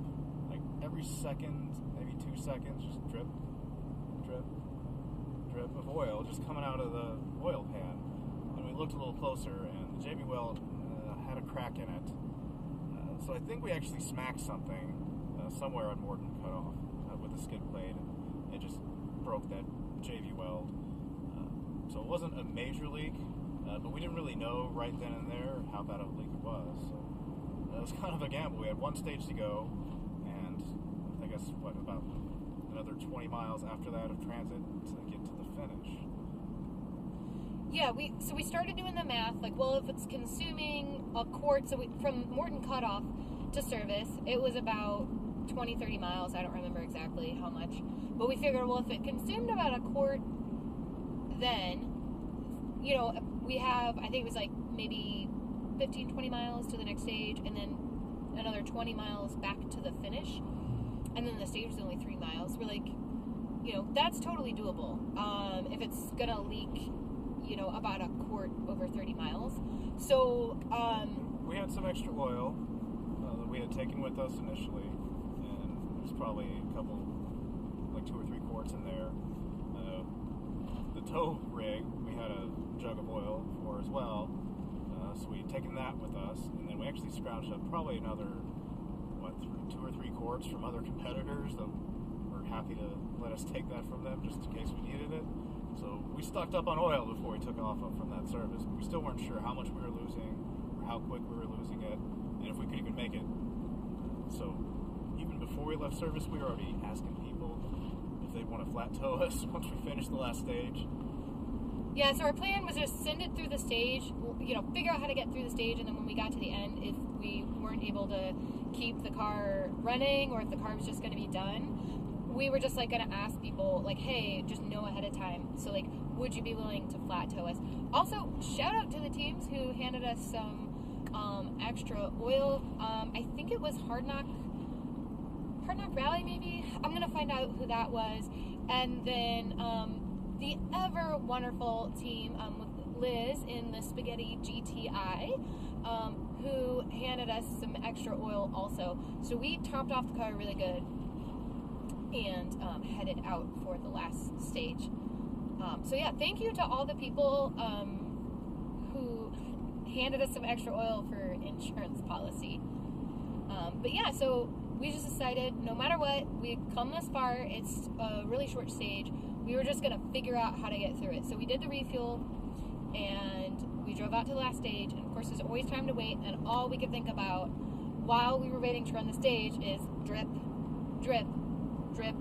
Like every second, maybe 2 seconds, just drip, drip, drip of oil just coming out of the oil pan. And we looked a little closer, and the JB Weld had a crack in it. So I think we actually smacked something somewhere on Morton Cutoff with the skid plate, and it just broke that JB Weld. So it wasn't a major leak, but we didn't really know right then and there how bad of a leak it was. So it was kind of a gamble. We had one stage to go, and I guess, about another 20 miles after that of transit to get to the finish. Yeah, we started doing the math, like, well, if it's consuming a quart, so from Morton Cutoff to service, it was about 20, 30 miles, I don't remember exactly how much, but we figured, well, if it consumed about a quart, then, you know, we have, I think it was like maybe 15, 20 miles to the next stage, and then another 20 miles back to the finish, and then the stage was only 3 miles. We're like, you know, that's totally doable. If it's gonna leak, you know, about a quart over 30 miles. So, we had some extra oil that we had taken with us initially, and there's probably a couple, like 2 or 3 quarts in there. The tow rig, we had a jug of oil for as well, so we had taken that with us, and then we actually scrounged up probably another, 2 or 3 quarts from other competitors that were happy to let us take that from them just in case we needed it. So we stocked up on oil before we took off from that service. But we still weren't sure how much we were losing, or how quick we were losing it, and if we could even make it. So even before we left service, we were already asking people if they want to flat tow us once we finished the last stage. Yeah, so our plan was just send it through the stage, you know, figure out how to get through the stage, and then when we got to the end, if we weren't able to keep the car running, or if the car was just going to be done, we were just, like, going to ask people, like, hey, just know ahead of time. So, like, would you be willing to flat tow us? Also, shout out to the teams who handed us some extra oil. I think it was Hard Knock Rally, maybe? I'm going to find out who that was. And then the ever wonderful team with Liz in the Spaghetti GTI, who handed us some extra oil also. So we topped off the car really good and headed out for the last stage. So yeah, thank you to all the people who handed us some extra oil for insurance policy. But yeah, so we just decided no matter what, we've come this far, it's a really short stage, we were just going to figure out how to get through it. So we did the refuel, and we drove out to the last stage, and of course there's always time to wait, and all we could think about while we were waiting to run the stage is drip, drip, drip.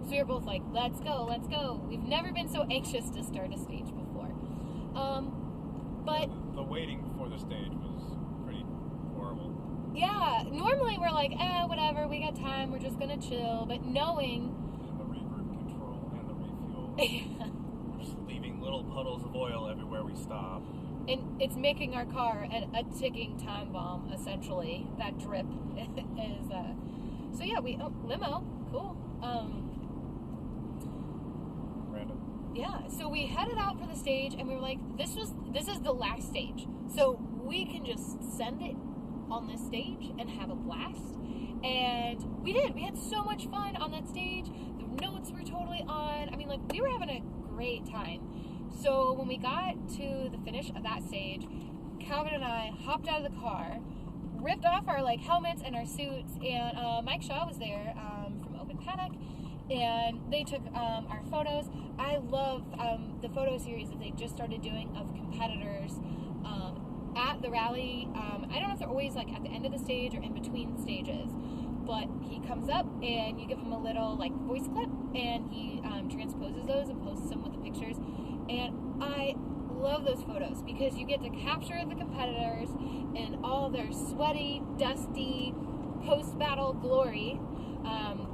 So we were both like, let's go, let's go. We've never been so anxious to start a stage before. But the waiting before the stage was pretty horrible. yeah, normally we're like, whatever, we got time, we're just gonna chill. But knowing And the reverb control and the refuel. We're just leaving little puddles of oil everywhere we stop. and it's making our car a ticking time bomb, essentially. That drip is. So yeah, limo, cool. Random. Yeah, so we headed out for the stage, and we were like, this is the last stage, so we can just send it on this stage and have a blast. And we did. We had so much fun on that stage. The notes were totally on. I mean, like, we were having a great time. So when we got to the finish of that stage, Calvin and I hopped out of the car, ripped off our like helmets and our suits, and Mike Shaw was there from Open Paddock, and they took our photos. I love the photo series that they just started doing of competitors at the rally. I don't know if they're always like at the end of the stage or in between stages, but he comes up and you give him a little like voice clip, and he transposes those and posts them with the pictures. And I love those photos because you get to capture the competitors and all their sweaty, dusty, post-battle glory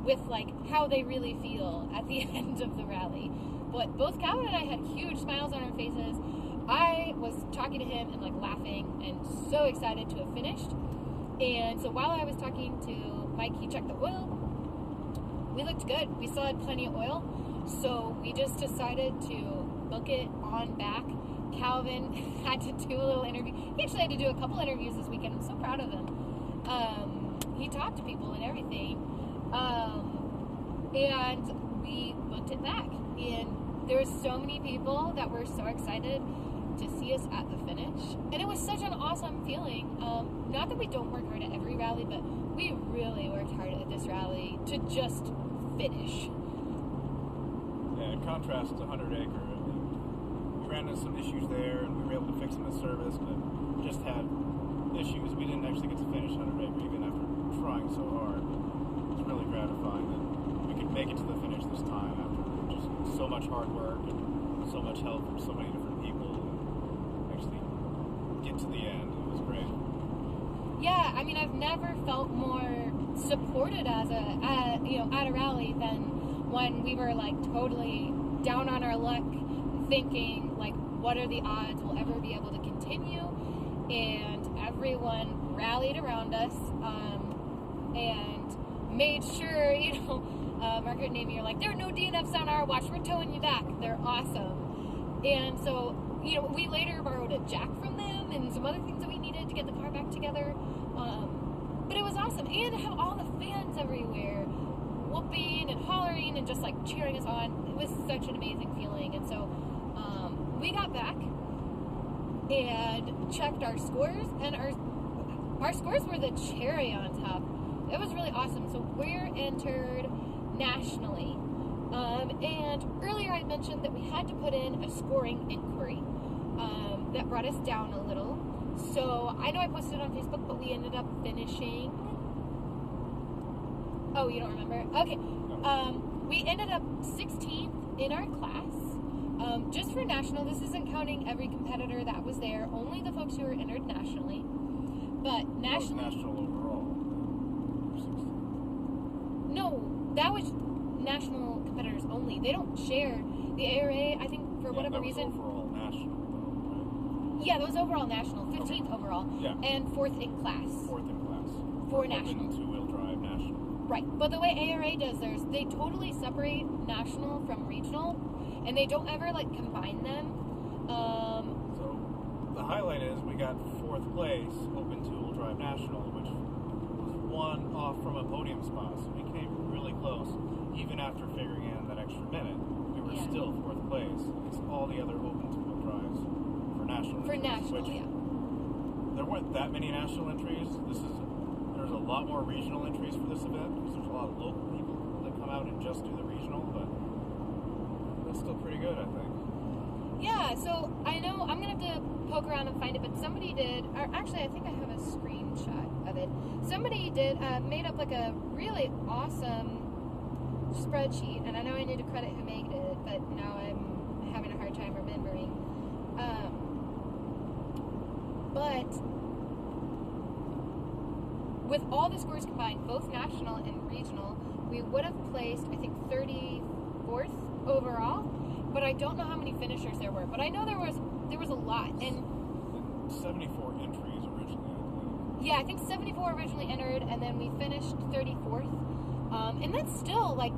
with like how they really feel at the end of the rally. But both Calvin and I had huge smiles on our faces. I was talking to him and like laughing and so excited to have finished. And so while I was talking to Mike, he checked the oil. We looked good. We still had plenty of oil. So we just decided to book it on back. Calvin had to do a little interview. He actually had to do a couple interviews this weekend. I'm so proud of him. He talked to people and everything. And we booked it back. And there were so many people that were so excited to see us at the finish. And it was such an awesome feeling. Not that we don't work hard at every rally, but we really worked hard at this rally to just finish. Yeah, in contrast to 100 Acre, we ran into some issues there, and we were able to fix them in service, but just had issues. We didn't actually get to finish 100 Acre, even after trying so hard. It was really gratifying that we could make it to the finish this time after just so much hard work and so much help from so many different people. And actually get to the end. It was great. Yeah, I mean, I've never felt more supported as at a rally than when we were like totally down on our luck, thinking like, what are the odds we'll ever be able to continue? And everyone rallied around us and made sure, Margaret and Amy are like, there are no DNFs on our watch, we're towing you back. They're awesome. And so, we later borrowed a jack from them and some other things that we needed to get the car back together. But it was awesome. And to have all the fans everywhere whooping and hollering and just like cheering us on. It was such an amazing feeling. And so we got back and checked our scores, and our scores were the cherry on top. It was really awesome. So we're entered nationally. And earlier I mentioned that we had to put in a scoring inquiry that brought us down a little. So I know I posted it on Facebook, but we ended up finishing. Oh, you don't remember? Okay. We ended up 16th in our class. Just for national, this isn't counting every competitor that was there, only the folks who were entered nationally. But national. That was national overall. No, that was national competitors only. They don't share the ARA. I think for whatever reason. Overall national, though, right? Yeah, that was overall national, 15th overall, Yeah. and 4th in class. 4th in class. For national. Two-wheel drive national. Right, but the way ARA does theirs, they totally separate national from regional, and they don't ever like combine them. So the highlight is we got 4th place, open two-wheel drive national, which was one off from a podium spot. So we came really close, even after figuring in that extra minute. We were still 4th place against all the other open two-wheel drives for national. For national, which, yeah. There weren't that many national entries. There's a lot more regional entries for this event because there's a lot of local people that come out and just do the regional, but that's still pretty good, I think. Yeah, so I know I'm going to have to poke around and find it, but somebody did, or actually I think I have a screenshot of it. Somebody did, made up like a really awesome spreadsheet, and I know I need to credit who made it, but now I'm having a hard time remembering. But with all the scores combined, both national and regional, we would have placed, I think, 34th overall. But I don't know how many finishers there were. But I know there was a lot. And 74 entries originally, I believe. Yeah, I think 74 originally entered, and then we finished 34th. And that's still, like,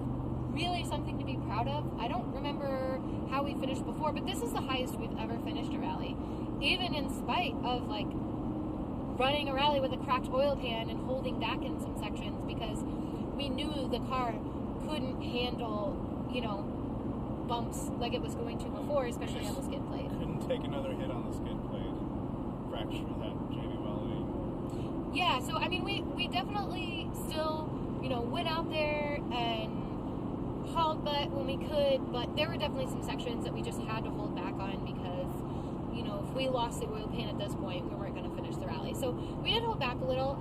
really something to be proud of. I don't remember how we finished before, but this is the highest we've ever finished a rally. Even in spite of, like, running a rally with a cracked oil pan and holding back in some sections because we knew the car couldn't handle, bumps like it was going to before, especially on the skid plate. Couldn't take another hit on the skid plate and fracture that jamie welding. Yeah, so, I mean, we definitely still, went out there and hauled butt when we could, but there were definitely some sections that we just had to hold back on because, if we lost the oil pan at this point, we weren't going to finish the rally. So we did hold back a little,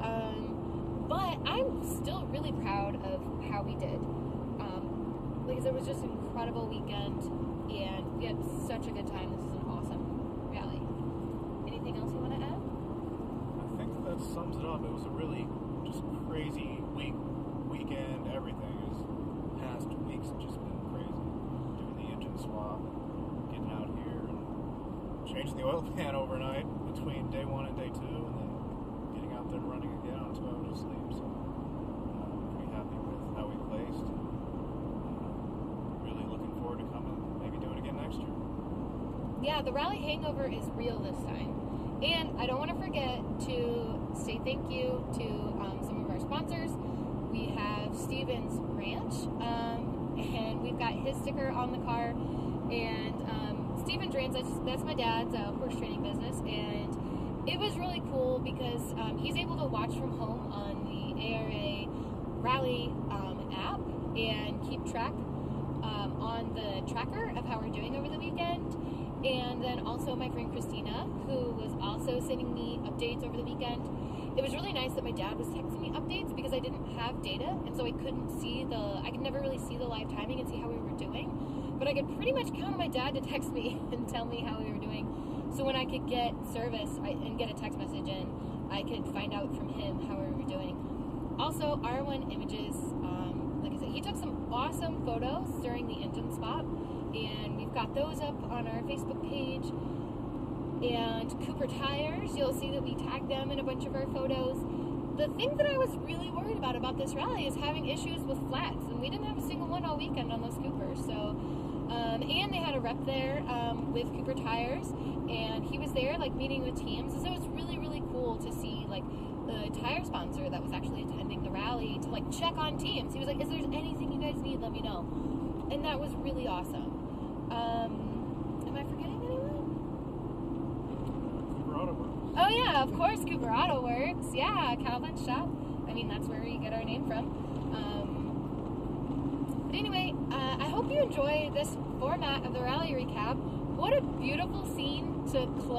but I'm still really proud of how we did. Because it was just an incredible weekend, and we had such a good time. This is an awesome rally. Anything else you want to add? I think that sums it up. It was a really just crazy weekend. Everything is past weeks have just been crazy. Doing the engine swap, getting out here, and changing the oil pan overnight between day 1 and day 2, and then getting out there and running again on 2 hours of sleep. So I'm pretty happy with how we placed. Really looking forward to coming, maybe do it again next year. Yeah, the rally hangover is real this time. And I don't want to forget to say thank you to some of our sponsors. We have Steven's Ranch, and we've got his sticker on the car. And Steven's Ranch, that's my dad's horse training business. And it was really cool because he's able to watch from home on the ARA Rally app and keep track on the tracker of how we're doing over the weekend. And then also my friend Christina, who was also sending me updates over the weekend. It was really nice that my dad was texting me updates because I didn't have data, and so I could never really see the live timing and see how we were doing. But I could pretty much count on my dad to text me and tell me how we were doing. So when I could get service and get a text message in, I could find out from him how we were doing. Also, R1 Images, like I said, he took some awesome photos during the engine swap, and we've got those up on our Facebook page. And Cooper Tires, you'll see that we tagged them in a bunch of our photos. The thing that I was really worried about this rally is having issues with flats, and we didn't have a single one all weekend on those Coopers. So, and they had a rep there with Cooper Tires, and he was there, like, meeting with teams. And so it's really, really cool to see, like, the tire sponsor that was actually attending the rally to, like, check on teams. He was like, "If there's anything you guys need, let me know." And that was really awesome. Am I forgetting anyone? Cooper Autoworks. Oh yeah, of course, Cooper Autoworks. Yeah, Calvin's shop. I mean, that's where we get our name from. But anyway, I hope you enjoy this format of the rally recap. What a beautiful scene to close